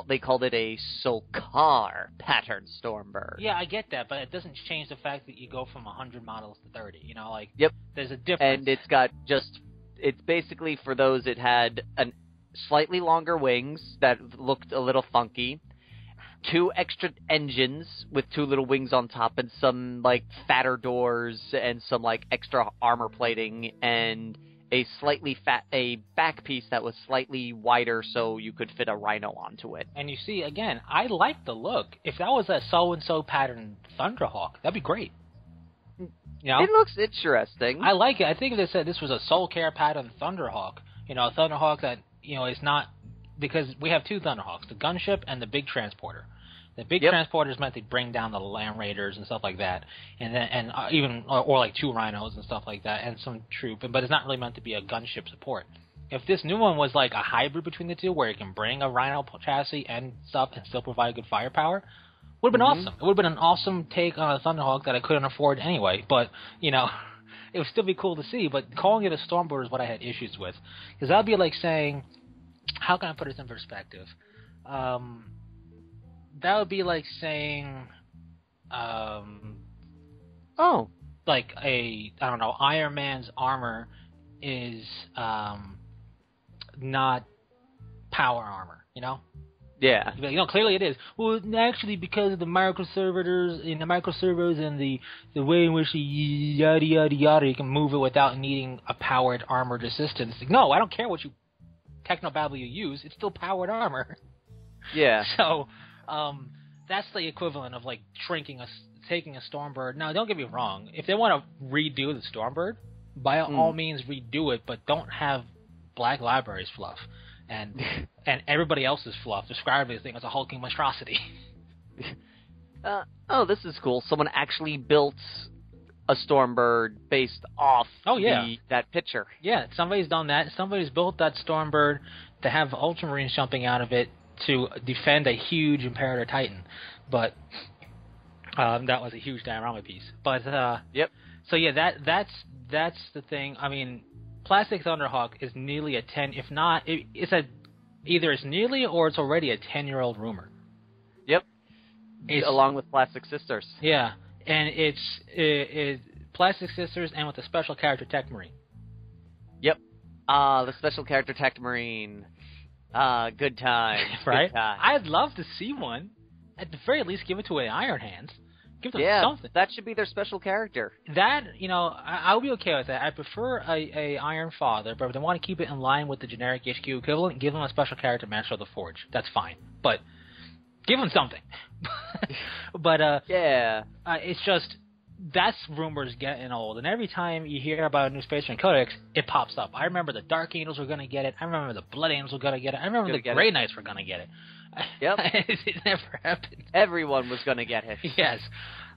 they called it a Sokar pattern Stormbird. Yeah, I get that, but it doesn't change the fact that you go from 100 models to 30. Yep. There's a difference. And it's basically for those, it had an slightly longer wings that looked a little funky, 2 extra engines with 2 little wings on top, and some fatter doors and some extra armor plating, and a back piece that was slightly wider so you could fit a rhino onto it. And you see, again, I like the look. If that was a so-and-so pattern Thunderhawk, that'd be great. It looks interesting. I like it. I think if they said this was a Soul Care pattern Thunderhawk, a Thunderhawk that is not, because we have 2 Thunderhawks, the gunship and the big transporter. The big transporter is meant to bring down the land raiders and stuff like that, and even 2 rhinos and stuff like that, and some troop. But it's not really meant to be a gunship support. If this new one was like a hybrid between the two, where it can bring a rhino chassis and stuff and still provide good firepower, would have been awesome. It would have been an awesome take on a Thunderhawk that I couldn't afford anyway. But it would still be cool to see. But calling it a Stormbird is what I had issues with, because that would be like saying, how can I put this in perspective? That would be like saying, Iron Man's armor is not power armor, Yeah. Clearly it is. Well, actually, because of the microservers and the way in which yada yada yada, you can move it without needing a powered armored assistance. No, I don't care what technobabble you use. It's still powered armor. Yeah. So, that's the equivalent of taking a Stormbird. Now, don't get me wrong. If they want to redo the Stormbird, by all means redo it, but don't have Black Libraries fluff. and everybody else's fluff described this thing as a hulking monstrosity. This is cool. Someone actually built a Stormbird based off that picture. Yeah, somebody's done that. Somebody's built that Stormbird to have Ultramarines jumping out of it to defend a huge Imperator Titan. But that was a huge diorama piece. But yep. So yeah, that's the thing. I mean, Plastic Thunderhawk is nearly a 10, if not, either it's nearly or it's already a 10-year-old rumor. Yep. Along with Plastic Sisters. Yeah, and it's Plastic Sisters and with the special character Tech Marine. Yep. The special character Tech Marine. Good time. Right? Good time. I'd love to see one. At the very least, give it to an Iron Hands. Give them something. That should be their special character. That, I'll be okay with that. I prefer a Iron Father, but if they want to keep it in line with the generic HQ equivalent, give them a special character Master of the Forge. That's fine. But give them something. But it's just that's rumors getting old, and every time you hear about a new Space Marine Codex, it pops up. I remember the Dark Angels were going to get it. I remember the Blood Angels were going to get it. I remember the Grey Knights were going to get it. Yep. It never happened. Everyone was going to get it. Yes.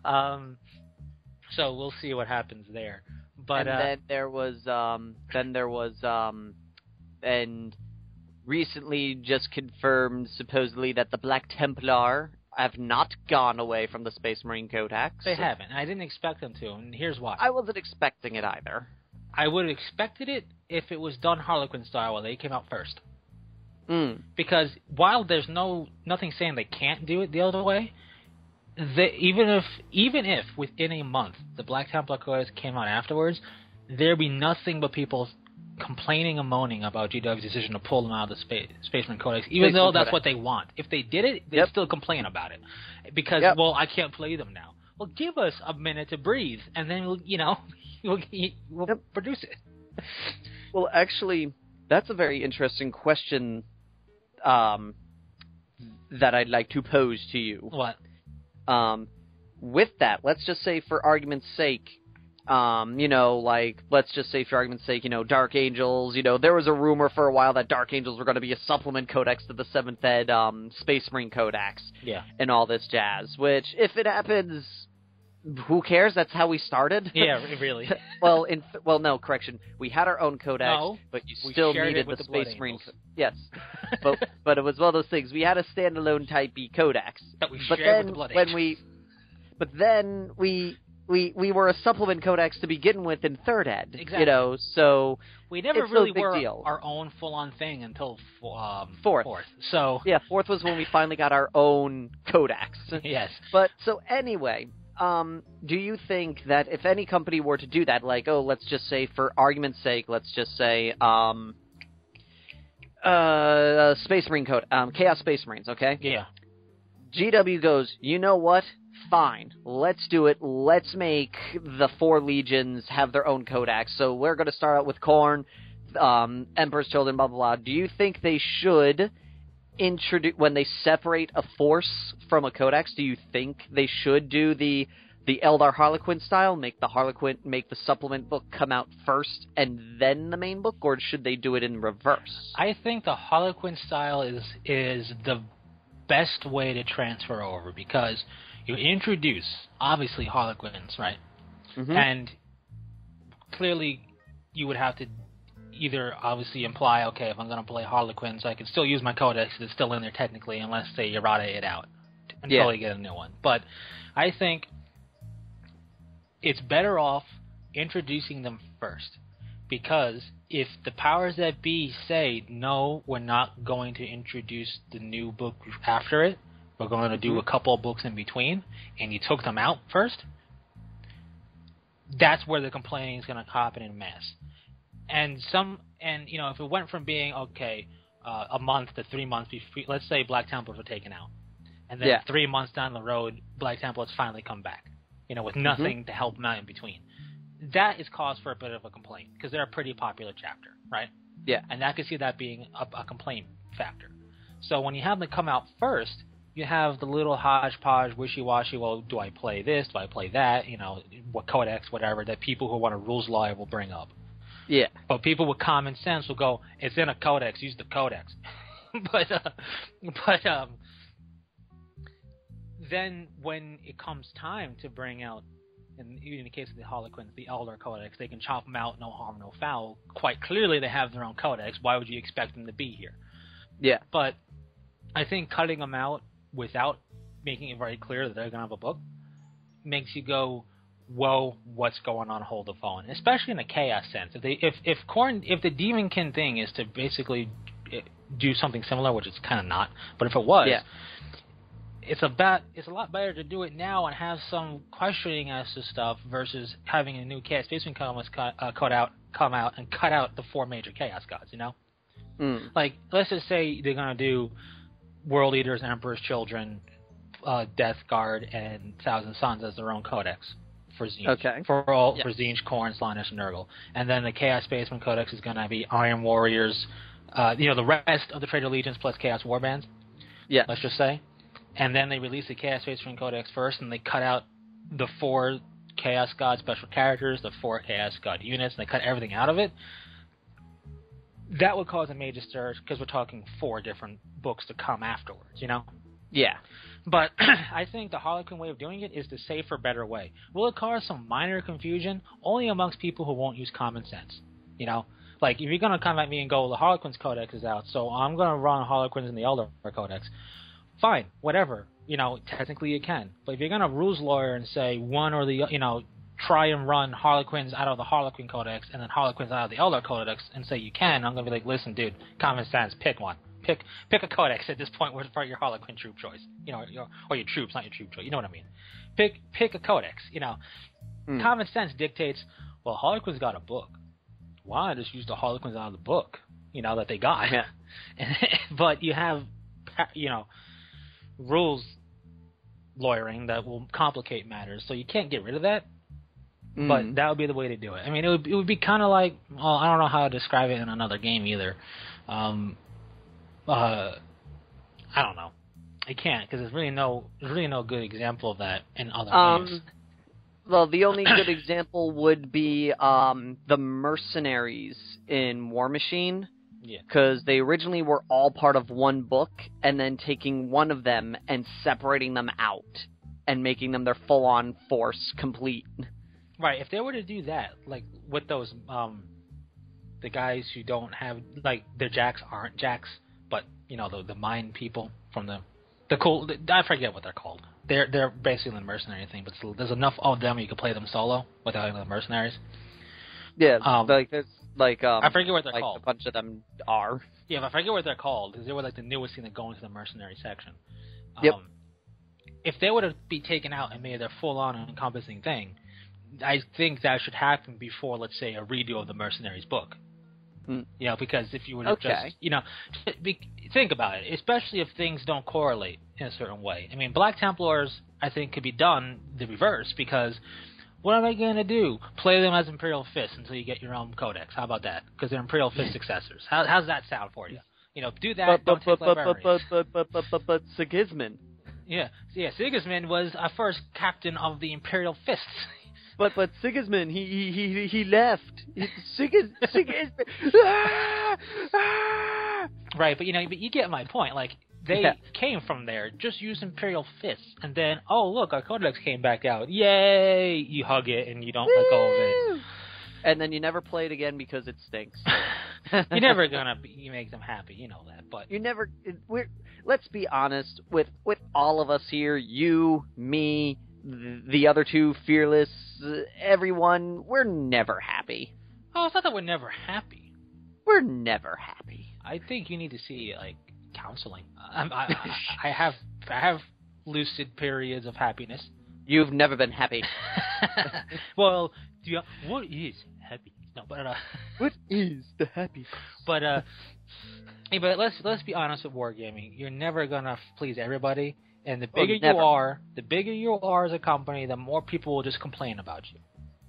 So we'll see what happens there. But and then there was and recently just confirmed supposedly that the Black Templar have not gone away from the Space Marine Codex. They haven't. I didn't expect them to, and here's why. I wasn't expecting it either. I would have expected it if it was done Harlequin style when they came out first. Because while there's nothing saying they can't do it the other way, even if within a month the Black Templar Codex came out afterwards, there'd be nothing but people complaining and moaning about GW's decision to pull them out of the Space Marine Codex, even though that's what they want. If they did it, they'd still complain about it. Because, well, I can't play them now. Well, give us a minute to breathe, and then we'll produce it. Well, actually, that's a very interesting question that I'd like to pose to you. What? With that, let's just say for argument's sake, let's just say for argument's sake, Dark Angels, there was a rumor for a while that Dark Angels were going to be a supplement codex to the 7th Ed Space Marine Codex. Yeah. And all this jazz, which, if it happens, who cares? That's how we started. Yeah, really. No, correction. We had our own codex, but you still needed the Space Marine. Yes, but it was one of those things. We had a standalone Type B codex that we shared with the Blood Angels. But then we were a supplement codex to begin with in 3rd Ed. Exactly. So we never really were our own full-on thing until 4th. So yeah, 4th was when we finally got our own codex. Yes. But so anyway. Do you think that if any company were to do that, let's just say, for argument's sake, let's just say, Space Marine Code, Chaos Space Marines, okay? Yeah. GW goes, you know what? Fine. Let's do it. Let's make the 4 legions have their own codex. So we're going to start out with Khorne, Emperor's Children, blah, blah, blah. Do you think they should introduce, when they separate a force from a codex, do you think they should do the Eldar Harlequin style, make the supplement book come out first and then the main book, or should they do it in reverse? I think the Harlequin style is the best way to transfer over, because you introduce obviously Harlequins, right? Mm-hmm. And clearly you would have to either obviously imply, okay, if I'm going to play Harlequins, I can still use my codex. It's still in there technically, unless they errata it out until you get a new one. But I think it's better off introducing them first, because if the powers that be say, no, we're not going to introduce the new book after it, we're going to do a couple of books in between, and you took them out first, that's where the complaining is going to happen in mass. And if it went from being a month to 3 months before, let's say Black Templars were taken out, and then 3 months down the road, Black Templars finally come back, with nothing to help them out in between. That is cause for a bit of a complaint, because they're a pretty popular chapter, right? Yeah. And I can see that being a complaint factor. So when you have them come out first, you have the little hodgepodge, wishy-washy, well, do I play this, do I play that, what codex, whatever, that people who want a rules lawyer will bring up. Yeah. But people with common sense will go, it's in a codex, use the codex. but then when it comes time to bring out, and even in the case of the Harlequins, the Elder Codex, they can chop them out, no harm, no foul. Quite clearly they have their own codex. Why would you expect them to be here? Yeah. But I think cutting them out without making it very clear that they're going to have a book makes you go, whoa, what's going on? Hold the phone. Especially in a chaos sense. If the Demonkin thing is to basically do something similar, which it's kind of not, but if it was, it's a lot better to do it now and have some questioning as to stuff versus having a new Chaos Spaceman come out and cut out the 4 major Chaos Gods, you know? Like, let's just say they're going to do World Eaters, Emperor's Children, Death Guard, and Thousand Suns as their own codex for Zinj. Okay. For Zinj, Khorne, Slaanesh, and Nurgle. And then the Chaos Spaceman Codex is going to be Iron Warriors, the rest of the Traitor Legions plus Chaos Warbands. Yeah. Let's just say. And then they release the Chaos Spaceman Codex first, and they cut out the 4 Chaos God special characters, the 4 Chaos God units, and they cut everything out of it. That would cause a major stir, because we're talking 4 different books to come afterwards, you know? Yeah. But I think the Harlequin way of doing it is the safer, better way. Will it cause some minor confusion? Only amongst people who won't use common sense, you know? Like, if you're going to come at me and go, the Harlequins Codex is out, so I'm going to run Harlequins in the Elder Codex. Fine, whatever. You know, technically you can. But if you're going to rules lawyer and say one or the, try and run Harlequins out of the Harlequin Codex and then Harlequins out of the Elder Codex and say you can, I'm going to be like, listen, dude, common sense, pick one. Pick a codex at this point for your Harlequin troop choice. You know, or your troops, not your troop choice. You know what I mean? Pick a codex, you know. Common sense dictates, well, Harlequin's got a book. Why just use the Harlequins out of the book, that they got? Yeah. But you have, rules lawyering that will complicate matters, so you can't get rid of that. But that would be the way to do it. I mean, it would be kind of like, well, I don't know how to describe it in another game either. I don't know. I can't, because there's really no good example of that in other games. Well, the only good example would be the mercenaries in War Machine. Yeah. Because they originally were all part of one book, and then taking one of them and separating them out and making them their full-on force complete. Right. If they were to do that, like with those, the guys who don't have, like, their jacks aren't jacks, but the mine people from the cool. I forget what they're called. They're basically the mercenary thing, but there's enough of them you can play them solo without having the mercenaries. Yeah, like there's like I forget what they're like called. A bunch of them are. Yeah, but I forget what they're called because they were like the newest thing to go into the mercenary section. Yep. If they were to be taken out and made their full-on encompassing thing, I think that should happen before, let's say, a redo of the mercenaries book. Because if you were to think about it, especially if things don't correlate in a certain way. I mean, Black Templars, I think, could be done the reverse, because what am I going to do? Play them as Imperial Fists until you get your own codex. How about that? Because they're Imperial Fist successors. How's that sound for you? Do that. But Sigismund. Yeah, Sigismund was our first captain of the Imperial Fists. But Sigismund, he left. Sigismund. Right, but you get my point. Like, they came from there, just use Imperial Fists, and then, oh look, our codex came back out. Yay! You hug it and you don't let go of it. And then you never play it again because it stinks. You're never you make them happy, you know that. But you never. Let's be honest with all of us here. You, me, the other two, Fearless, everyone. We're never happy. Oh, it's not that we're never happy. We're never happy. I think you need to see counseling. I have lucid periods of happiness. You've never been happy. Well, what is happy? No, but what is the happy? But but let's be honest with wargaming. You're never gonna please everybody, and the bigger you are as a company, the more people will just complain about you.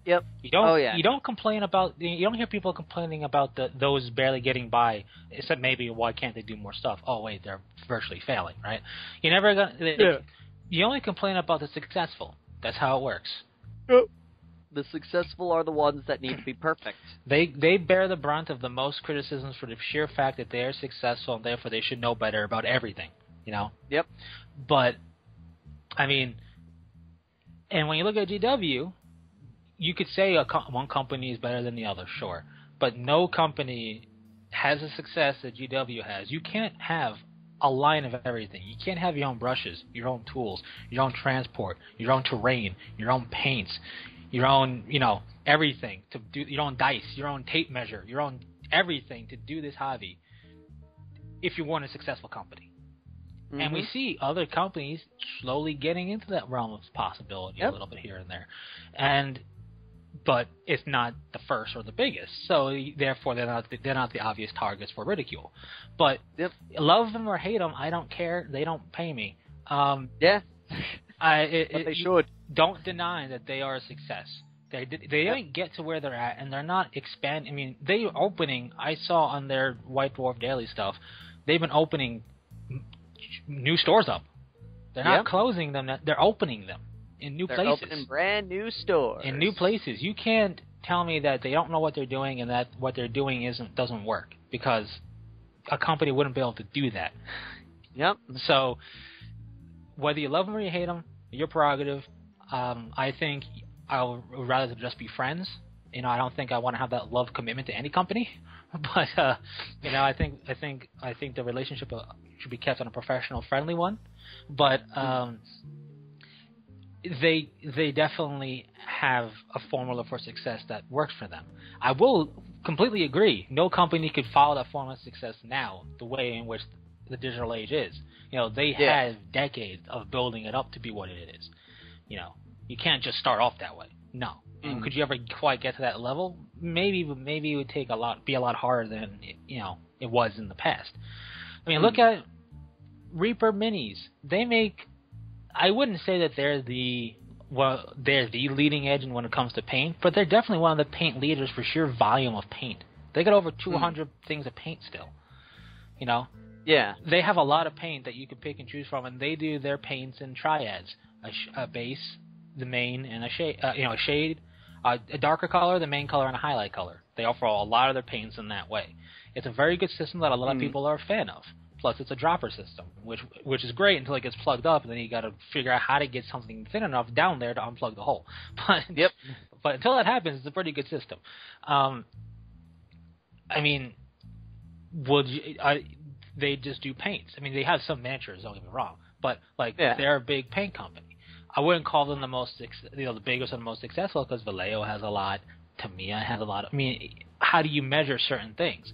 Yep. You don't complain about. You don't hear people complaining about those barely getting by. Except maybe why can't they do more stuff? Oh wait, they're virtually failing, right? You're never gonna. You only complain about the successful. That's how it works. Yep. The successful are the ones that need to be perfect. They bear the brunt of the most criticisms for the sheer fact that they are successful, and therefore they should know better about everything, you know? Yep. But, I mean, and when you look at GW, you could say one company is better than the other, sure. But no company has the success that GW has. You can't have a line of everything. You can't have your own brushes, your own tools, your own transport, your own terrain, your own paints, your own, everything to do, your own dice, your own tape measure, your own everything to do this hobby if you want a successful company. Mm-hmm. And we see other companies slowly getting into that realm of possibility a little bit here and there. But it's not the first or the biggest, so therefore they're not the obvious targets for ridicule. But love them or hate them, I don't care. They don't pay me. But they should. Don't deny that they are a success. They didn't get to where they're at, and they're not expanding. I mean, they are opening. I saw on their White Dwarf Daily stuff, they've been opening new stores up. They're not closing them. They're opening them. In new places. They're opening brand new stores. In new places. You can't tell me that they don't know what they're doing and that what they're doing doesn't work, because a company wouldn't be able to do that. Yep. So whether you love them or you hate them, your prerogative. I think I would rather just be friends. I don't think I want to have that love commitment to any company. But I think the relationship should be kept on a professional, friendly one. But they definitely have a formula for success that works for them. I will completely agree. No company could follow that formula of success now, the way in which the digital age is. They have decades of building it up to be what it is. You can't just start off that way. No. And could you ever quite get to that level? Maybe it would be a lot harder than it was in the past. I mean, look at Reaper Minis. They make. I wouldn't say that they're the leading edge when it comes to paint, but they're definitely one of the paint leaders for sheer volume of paint. They got over 200 things of paint still. Yeah. They have a lot of paint that you can pick and choose from, and they do their paints in triads: a base, the main, and a shade, a darker color, the main color, and a highlight color. They offer a lot of their paints in that way. It's a very good system that a lot of people are a fan of. Plus, it's a dropper system, which is great until it gets plugged up, and then you got to figure out how to get something thin enough down there to unplug the hole. But until that happens, it's a pretty good system. I mean, they just do paints? I mean, they have some miniatures, don't get me wrong, but they're a big paint company. I wouldn't call them the biggest and most successful, because Vallejo has a lot, Tamiya has a lot. I mean, how do you measure certain things?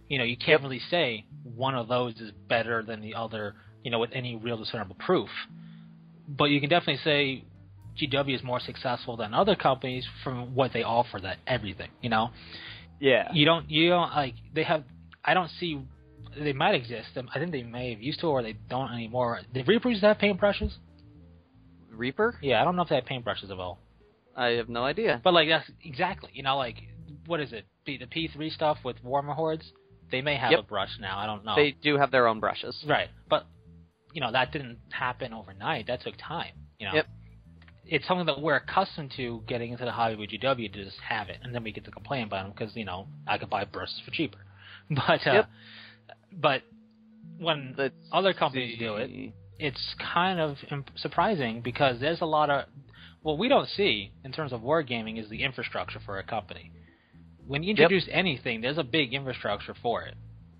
You can't really say one of those is better than the other, with any real discernible proof. But you can definitely say GW is more successful than other companies from what they offer, that everything, Yeah. You don't they have. I don't see. They might exist. I think they may have used to, or they don't anymore. Did Reaper used to have paintbrushes? Reaper? Yeah, I don't know if they have paintbrushes at all. I have no idea. But that's exactly. What is it? The P3 stuff with Warmer Hordes. They may have a brush now. I don't know. They do have their own brushes. Right. But, that didn't happen overnight. That took time. Yep. It's something that we're accustomed to getting into the hobby with GW to just have it. And then we get to complain about them because, I could buy brushes for cheaper. But when other companies do it, it's kind of surprising, because there's a lot of... What we don't see in terms of wargaming is the infrastructure for a company. When you introduce anything, there's a big infrastructure for it.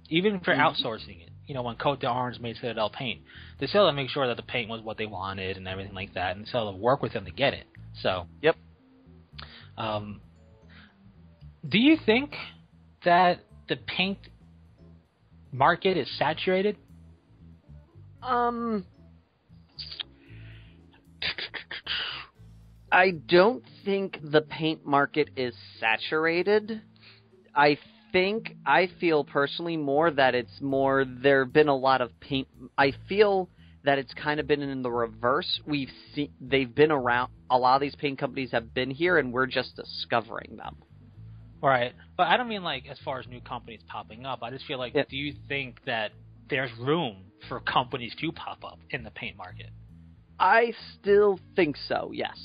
Even for outsourcing it. When Cote d'Orange made Citadel paint, they still had to make sure that the paint was what they wanted and everything like that, and still had to work with them to get it. So, do you think that the paint market is saturated? I don't think the paint market is saturated. I feel personally more that it's more there have been a lot of paint. I feel that it's kind of been in the reverse. They've been around. A lot of these paint companies have been here, and we're just discovering them. Right, but I don't mean as far as new companies popping up. I just feel do you think that there's room for companies to pop up in the paint market? I still think so. Yes.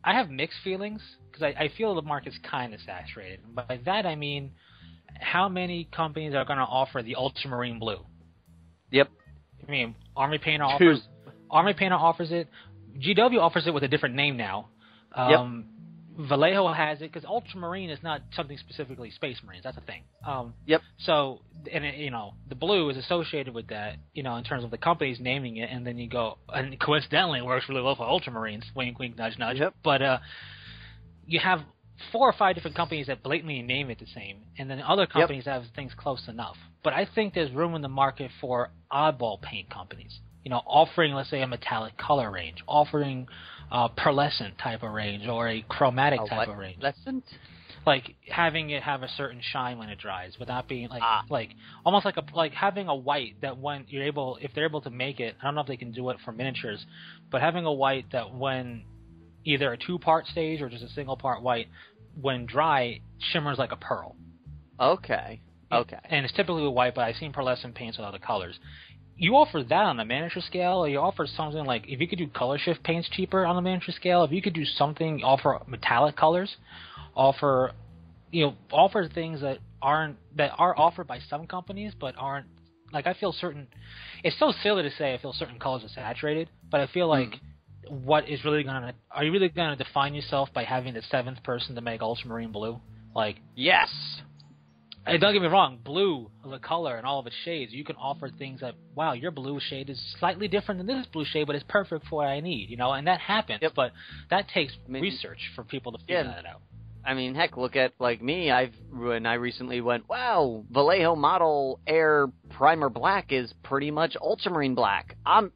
I have mixed feelings because I feel the market's kind of saturated. But by that I mean, how many companies are going to offer the ultramarine blue? Yep. I mean, Army Painter offers it. GW offers it with a different name now. Vallejo has it because ultramarine is not something specifically Space Marines. That's a thing. So, and the blue is associated with that, in terms of the companies naming it, and then you go, and coincidentally, it works really well for ultramarines. Wink, wink, nudge, nudge. Yep. But you have 4 or 5 different companies that blatantly name it the same, and then other companies have things close enough. But I think there's room in the market for oddball paint companies. Offering, let's say, a metallic color range, offering pearlescent type of range, or a chromatic type of range. Pearlescent? Like having it have a certain shine when it dries, without being like almost like having a white that when if they're able to make it, I don't know if they can do it for miniatures, but having a white that when either a 2-part stage or just a single part white, when dry, shimmers like a pearl. Okay. And it's typically white, but I've seen pearlescent paints with other colors. You offer that on a miniature scale, or you offer something like, if you could do color shift paints cheaper on a miniature scale, if you could do something, offer metallic colors, offer things that are offered by some companies but aren't, like, I feel certain, it's so silly to say I feel certain colors are saturated, but I feel like are you really gonna define yourself by having the 7th person to make ultramarine blue? Like, yes. Hey, don't get me wrong, blue, the color and all of its shades, you can offer things that, wow, your blue shade is slightly different than this blue shade, but it's perfect for what I need, and that happens, but that takes research for people to figure that out. I mean, heck, look at, like, me. I recently went, wow, Vallejo Model Air Primer Black is pretty much ultramarine black. I'm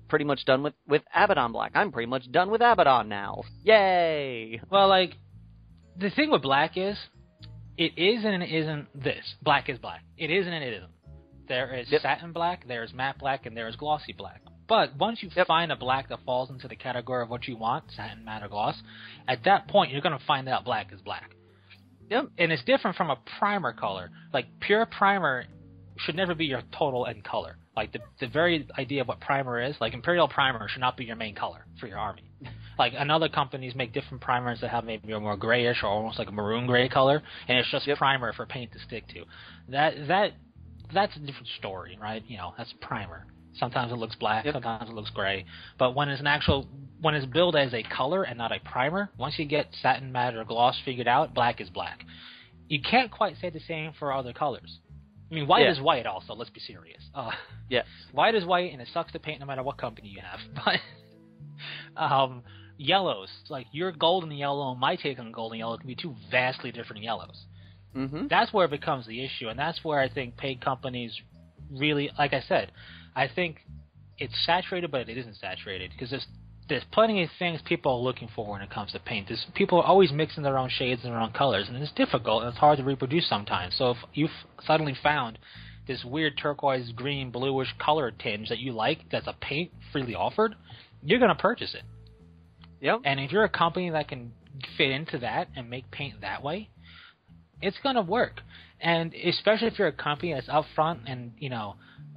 pretty much done with Abaddon Black. I'm pretty much done with Abaddon now. Yay! Well, like, the thing with black is, it is and it isn't this. Black is black. It is and it isn't. There is satin black, there is matte black, and there is glossy black. But once you find a black that falls into the category of what you want, satin, matte, or gloss, at that point you're going to find out black is black. Yep. And it's different from a primer color. Like, pure primer should never be your total end color. Like, the very idea of what primer is, like, Imperial Primer should not be your main color for your army. Like, another companies make different primers that have maybe a more grayish or almost like a maroon gray color, and it's just primer for paint to stick to. That's a different story, right? That's primer. Sometimes it looks black, sometimes it looks gray. But when it's billed as a color and not a primer, once you get satin, matte, or gloss figured out, black is black. You can't quite say the same for other colors. I mean, white is white also, let's be serious. White is white, and it sucks to paint no matter what company you have. But yellows, like your golden yellow and my take on golden yellow can be 2 vastly different yellows. Mm-hmm. That's where it becomes the issue, and that's where I think paint companies really, like I said, I think it's saturated, but it isn't saturated, because there's plenty of things people are looking for when it comes to paint. People are always mixing their own shades and their own colors, and it's difficult, and it's hard to reproduce sometimes. So if you've suddenly found this weird turquoise, green, bluish color tinge that you like, that's a paint freely offered, you're going to purchase it. Yep. And if you're a company that can fit into that and make paint that way, it's going to work. And especially if you're a company that's upfront and,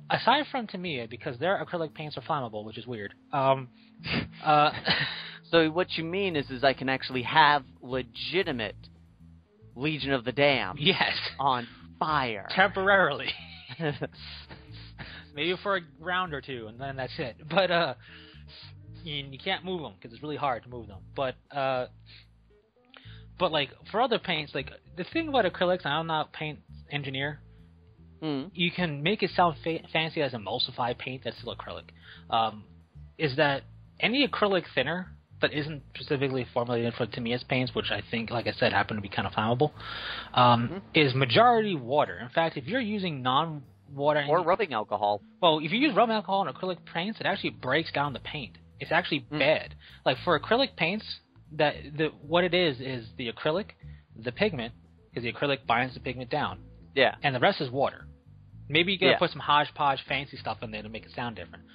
aside from Tamiya, because their acrylic paints are flammable, which is weird. So what you mean is I can actually have legitimate Legion of the Damned on fire. Temporarily. Maybe for a round or 2, and then that's it. But you can't move them, because it's really hard to move them. But like, for other paints, like, the thing about acrylics, I'm not a paint engineer, you can make it sound fancy as emulsified paint that's still acrylic, is that any acrylic thinner that isn't specifically formulated for Tamiya's paints, which I think, like I said, happen to be kind of flammable, is majority water. In fact, if you're using non-water... Or rubbing alcohol. Well, if you use rubbing alcohol on acrylic paints, it actually breaks down the paint. It's actually bad. Like, for acrylic paints, what it is the acrylic, the pigment, because the acrylic binds the pigment down. Yeah. And the rest is water. Maybe you gotta put some hodgepodge fancy stuff in there to make it sound different.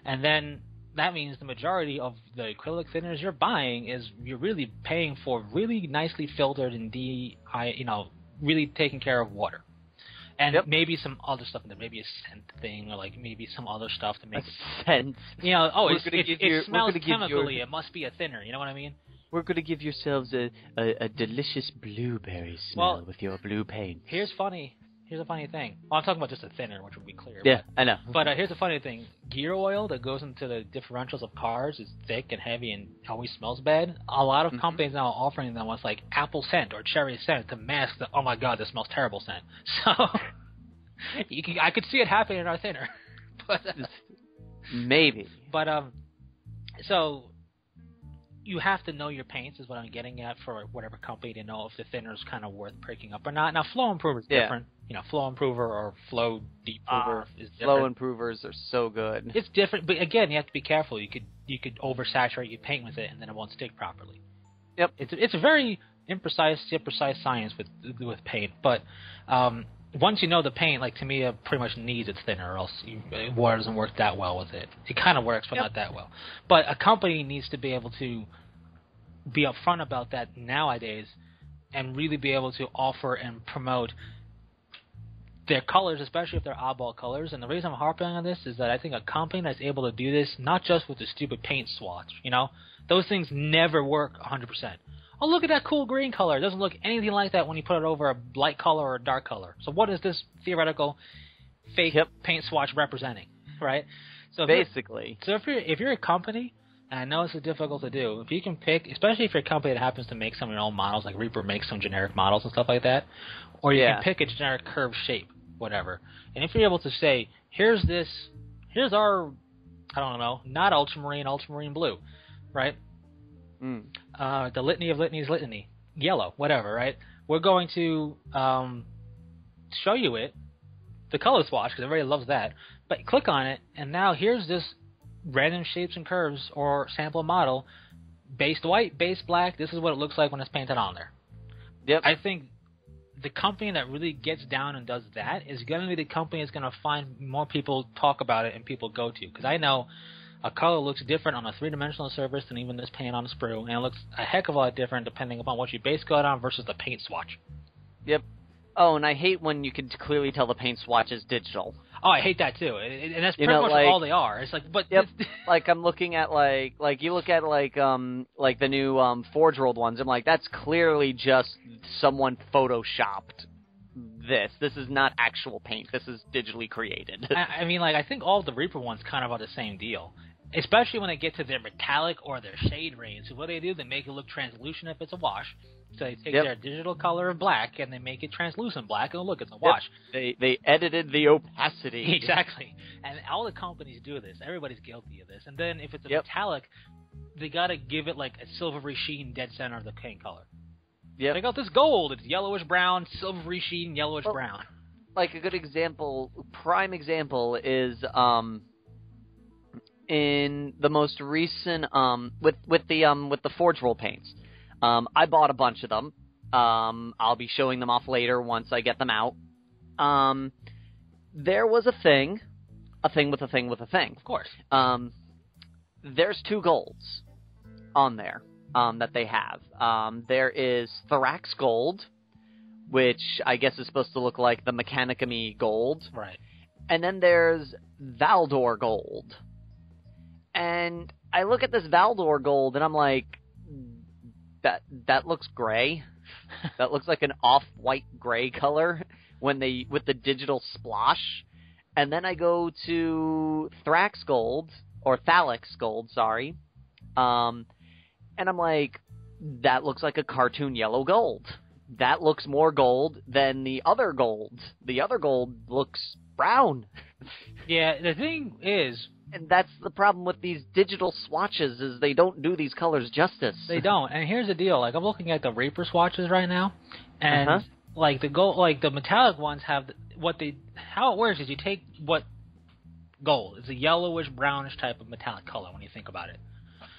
And then that means the majority of the acrylic thinners you're buying is you're really paying for really nicely filtered and really taking care of water. And maybe some other stuff in there, maybe a scent thing, or like maybe some other stuff to make scent. It smells chemically. It must be a thinner. You know what I mean? we're going to give yourselves a delicious blueberry smell with your blue paint. Here's a funny thing. Well, I'm talking about just a thinner, which would be clear. Yeah, I know. But here's a funny thing. Gear oil that goes into the differentials of cars is thick and heavy and always smells bad. A lot of companies now are offering them with like apple scent or cherry scent to mask the, oh my god, this smells terrible scent. So I could see it happening in our thinner. But maybe. But so you have to know your paints is what I'm getting at for whatever company to know if the thinner is kind of worth picking up or not. Now, flow improver is different. You know, flow improver or flow deprover is different. Flow improvers are so good. It's different, but again, you have to be careful. You could oversaturate your paint with it, and then it won't stick properly. Yep. It's a very imprecise yet precise science with paint, but once you know the paint, like to me, it pretty much needs its thinner, or else water doesn't work that well with it. It kind of works, but not that well. But a company needs to be able to be upfront about that nowadays, and really be able to offer and promote their colors, especially if they're oddball colors. And the reason I'm harping on this is that I think a company that's able to do this, not just with the stupid paint swatch, you know, those things never work 100%. Oh, look at that cool green color. It doesn't look anything like that when you put it over a light color or a dark color. So what is this theoretical fake paint swatch representing, right? So basically. If you're a company, and I know it's difficult to do, if you can pick, especially if you're a company that happens to make some of your own models, like Reaper makes some generic models and stuff like that, or you can pick a generic curved shape, whatever. And if you're able to say, here's our, I don't know, not ultramarine blue, right? The litany of litanies litany, yellow, whatever, right? We're going to show you the color swatch, because everybody loves that. But click on it, and now here's this random shapes and curves or sample model, based white, based black. This is what it looks like when it's painted on there. Yep. I think the company that really gets down and does that is going to be the company that's going to find more people talk about it and people go to. Because I know a color looks different on a three-dimensional surface than even this paint on a sprue, and it looks a heck of a lot different depending upon what you base coat on versus the paint swatch. Yep. Oh, and I hate when you can clearly tell the paint swatch is digital. Oh, I hate that too, and that's pretty much all they are. It's like, but like I'm looking at like you look at like the new Forge World ones. I'm like, that's clearly just someone photoshopped this. This is not actual paint. This is digitally created. I mean, like I think all the Reaper ones kind of are the same deal. Especially when they get to their metallic or their shade range. So what they do, they make it look translucent if it's a wash. So they take their digital color of black and they make it translucent black, and look, it's a wash. They edited the opacity. Exactly. And all the companies do this. Everybody's guilty of this. And then if it's a metallic, they got to give it like a silvery sheen dead center of the paint color. Yeah. They got this gold. It's yellowish brown, silvery sheen, yellowish brown. Like a good example, prime example is in the most recent with the Forge World paints. I bought a bunch of them. I'll be showing them off later once I get them out. There was a thing with a thing with a thing. Of course. There's two golds on there that they have. There is Thorax Gold, which I guess is supposed to look like the Mechanicamy Gold. Right. And then there's Valdor Gold. And I look at this Valdor Gold, and I'm like, that looks gray. That looks like an off-white gray color with the digital splosh. And then I go to Thrax Gold, or Thalix Gold, sorry. And I'm like, that looks like a cartoon yellow gold. That looks more gold than the other gold. The other gold looks brown. Yeah, the thing is... And that's the problem with these digital swatches, is they don't do these colors justice. They don't. And here's the deal. Like, I'm looking at the Reaper swatches right now, and like the gold, like the metallic ones have how it works is you take what gold. It's a yellowish brownish type of metallic color when you think about it.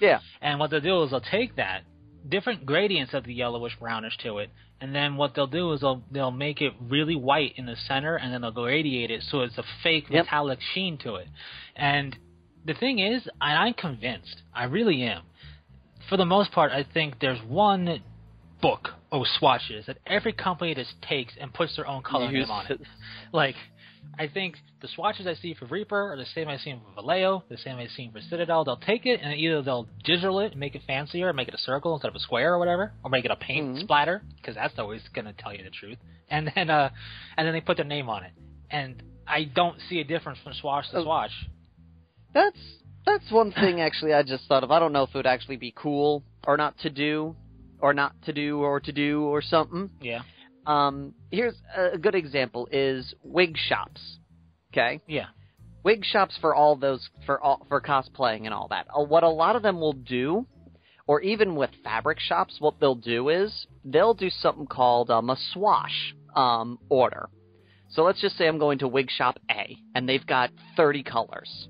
Yeah. And what they'll do is they'll take that different gradients of the yellowish brownish to it, and then what they'll do is they'll make it really white in the center, and then they'll gradiate it so it's a fake metallic sheen to it. And the thing is, I'm convinced, I really am. For the most part, I think there's one book of swatches that every company just takes and puts their own color name on it. Like, I think the swatches I see for Reaper are the same I see for Vallejo, the same I see for Citadel. They'll take it, and either they'll digital it and make it fancier, make it a circle instead of a square or whatever, or make it a paint splatter, because that's always going to tell you the truth. And then they put their name on it. And I don't see a difference from swatch to swatch. That's one thing, actually, I just thought of. I don't know if it would actually be cool or not to do, or not to do, or to do, or something. Yeah. Here's a good example is wig shops. Okay? Yeah. Wig shops for all those, for cosplaying and all that. What a lot of them will do, or even with fabric shops, what they'll do is, they'll do something called a swash order. So let's just say I'm going to wig shop A, and they've got 30 colors.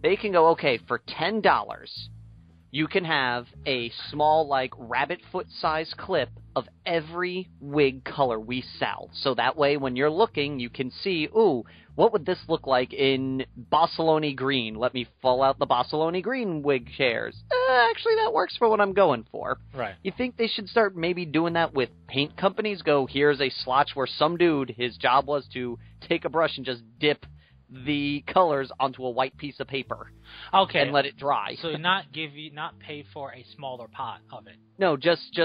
They can go, okay, for $10, you can have a small, like, rabbit foot size clip of every wig color we sell. So that way, when you're looking, you can see, ooh, what would this look like in Barcelona green? Let me pull out the Barcelona green wig chairs. Actually, that works for what I'm going for. Right. You think they should start maybe doing that with paint companies? Go, here's a swatch where some dude, his job was to take a brush and just dip the colors onto a white piece of paper. Okay. And let it dry. So not pay for a smaller pot of it. No, just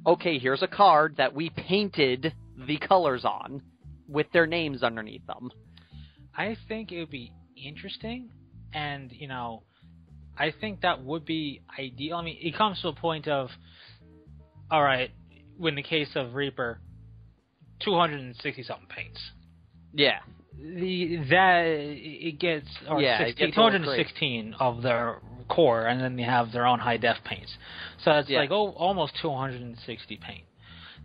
okay, here's a card that we painted the colors on with their names underneath them. I think it would be interesting, and, I think that would be ideal. I mean, it comes to a point of, all right, in the case of Reaper, 260-something paints. Yeah. It gets 216 of their core, and then they have their own high-def paints. So it's almost 260 paint.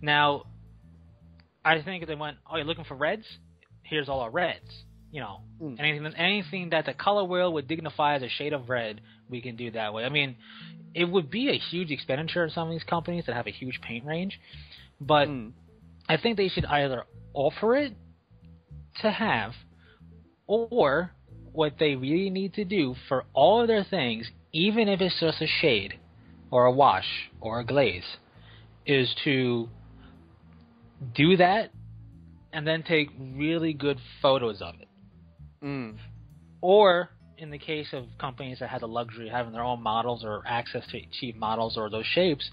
Now, I think they went, oh, you're looking for reds? Here's all our reds. Anything that the color wheel would dignify as a shade of red, we can do that way. I mean, it would be a huge expenditure of some of these companies that have a huge paint range, but I think they should either offer it to have, or what they really need to do for all of their things, even if it's just a shade or a wash or a glaze, is to do that and then take really good photos of it. Or, in the case of companies that have the luxury of having their own models or access to cheap models or those shapes,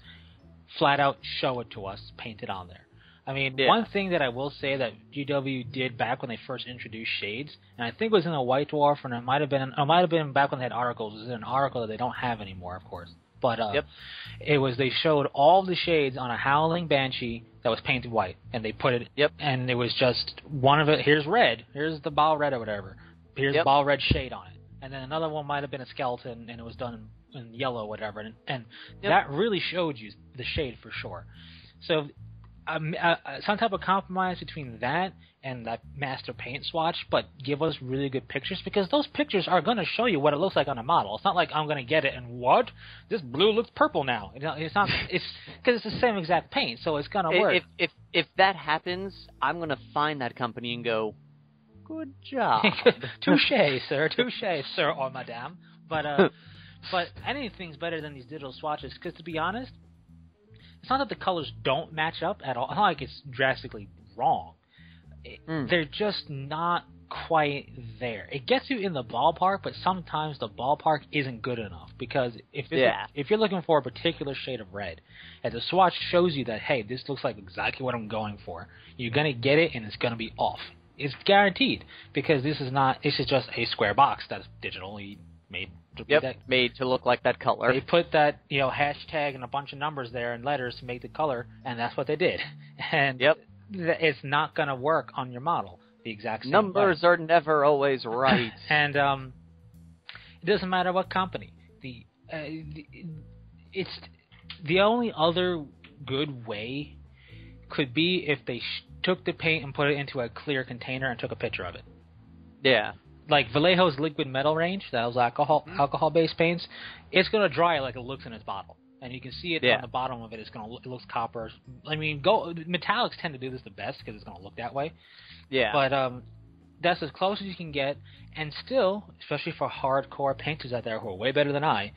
flat out show it to us, paint it on there. I mean, one thing that I will say that GW did back when they first introduced shades, and I think it was in a White Dwarf, and it might have been back when they had articles. It was an article that they don't have anymore, of course. But it was, they showed all the shades on a Howling Banshee that was painted white, and they put it, and it was just one of it. Here's red. Here's the ball red or whatever. Here's the ball red shade on it, and then another one might have been a skeleton, and it was done in yellow or whatever, and that really showed you the shade for sure. So some type of compromise between that and that master paint swatch, but give us really good pictures, because those pictures are going to show you what it looks like on a model. It's not like I'm going to get it and what? This blue looks purple now. It's not. It's because it's the same exact paint, so it's going to work. If that happens, I'm going to find that company and go, good job. Touché, sir. Touché, sir, or madame. But anything's better than these digital swatches, because to be honest, it's not that the colors don't match up at all. It's not like it's drastically wrong. They're just not quite there. It gets you in the ballpark, but sometimes the ballpark isn't good enough, because if you're looking for a particular shade of red, and the swatch shows you that, hey, this looks like exactly what I'm going for, you're going to get it, and it's going to be off. It's guaranteed, because this is just a square box that's digitally made. Made to look like that color. They put that, hashtag and a bunch of numbers there and letters to make the color, and that's what they did. And it's not going to work on your model the exact same Numbers way. are never always right. And it doesn't matter what company. It's the only other good way could be if they took the paint and put it into a clear container and took a picture of it. Yeah. Like Vallejo's liquid metal range, that was alcohol-based paints, it's going to dry like it looks in its bottle. And you can see it on the bottom of it. It looks copper. I mean, metallics tend to do this the best because it's going to look that way. Yeah. But that's as close as you can get. And still, especially for hardcore painters out there who are way better than I,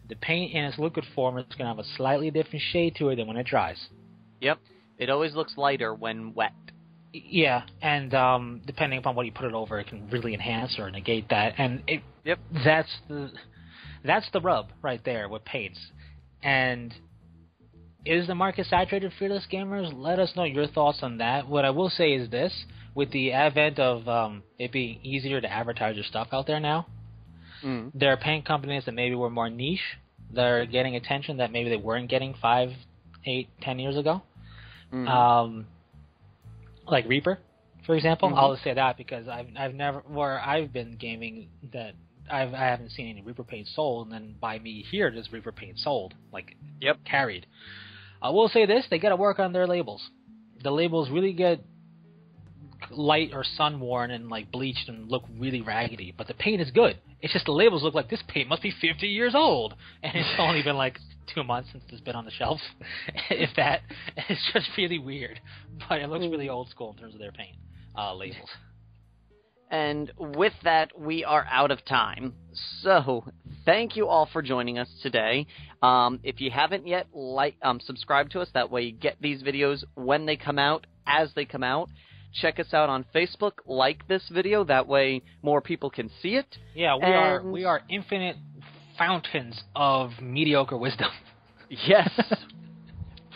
the paint in its liquid form is going to have a slightly different shade to it than when it dries. Yep. It always looks lighter when wet. Yeah, and depending upon what you put it over, it can really enhance or negate that. And that's the rub right there with paints. And is the market saturated, Fearless Gamers? Let us know your thoughts on that. What I will say is this. With the advent of it being easier to advertise your stuff out there now, there are paint companies that maybe were more niche that are getting attention that maybe they weren't getting 5, 8, 10 years ago. Like Reaper, for example. I'll just say that because I've never, where I've been gaming, that I haven't seen any Reaper paint sold, and then by me here, there's Reaper paint sold, like carried. I will say this: they got to work on their labels. The labels really get light or sun worn and like bleached and look really raggedy, but the paint is good. It's just the labels look like this paint must be 50 years old, and it's only been like 2 months since it's been on the shelf. If that, it's just really weird, but it looks really old school in terms of their paint labels. And with that, we are out of time. So, thank you all for joining us today. If you haven't yet, subscribe to us. That way you get these videos when they come out, as they come out. Check us out on Facebook. Like this video. That way more people can see it. Yeah, we are infinite fountains of mediocre wisdom. Yes.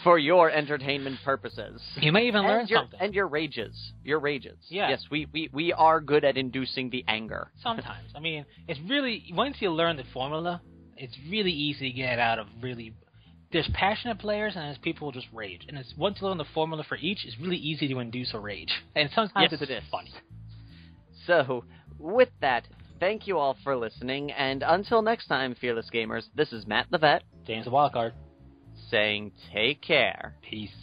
For your entertainment purposes. You may even learn something. And your rages. Your rages. Yeah. Yes, we are good at inducing the anger. Sometimes. I mean, it's really, once you learn the formula, it's really easy to get out of really... There's passionate players and there's people who just rage. And it's once you learn the formula for each, it's really easy to induce a rage. And sometimes it's funny. So, with that, thank you all for listening. And until next time, Fearless Gamers, this is Matt the Vet. James the Wildcard. Saying take care. Peace.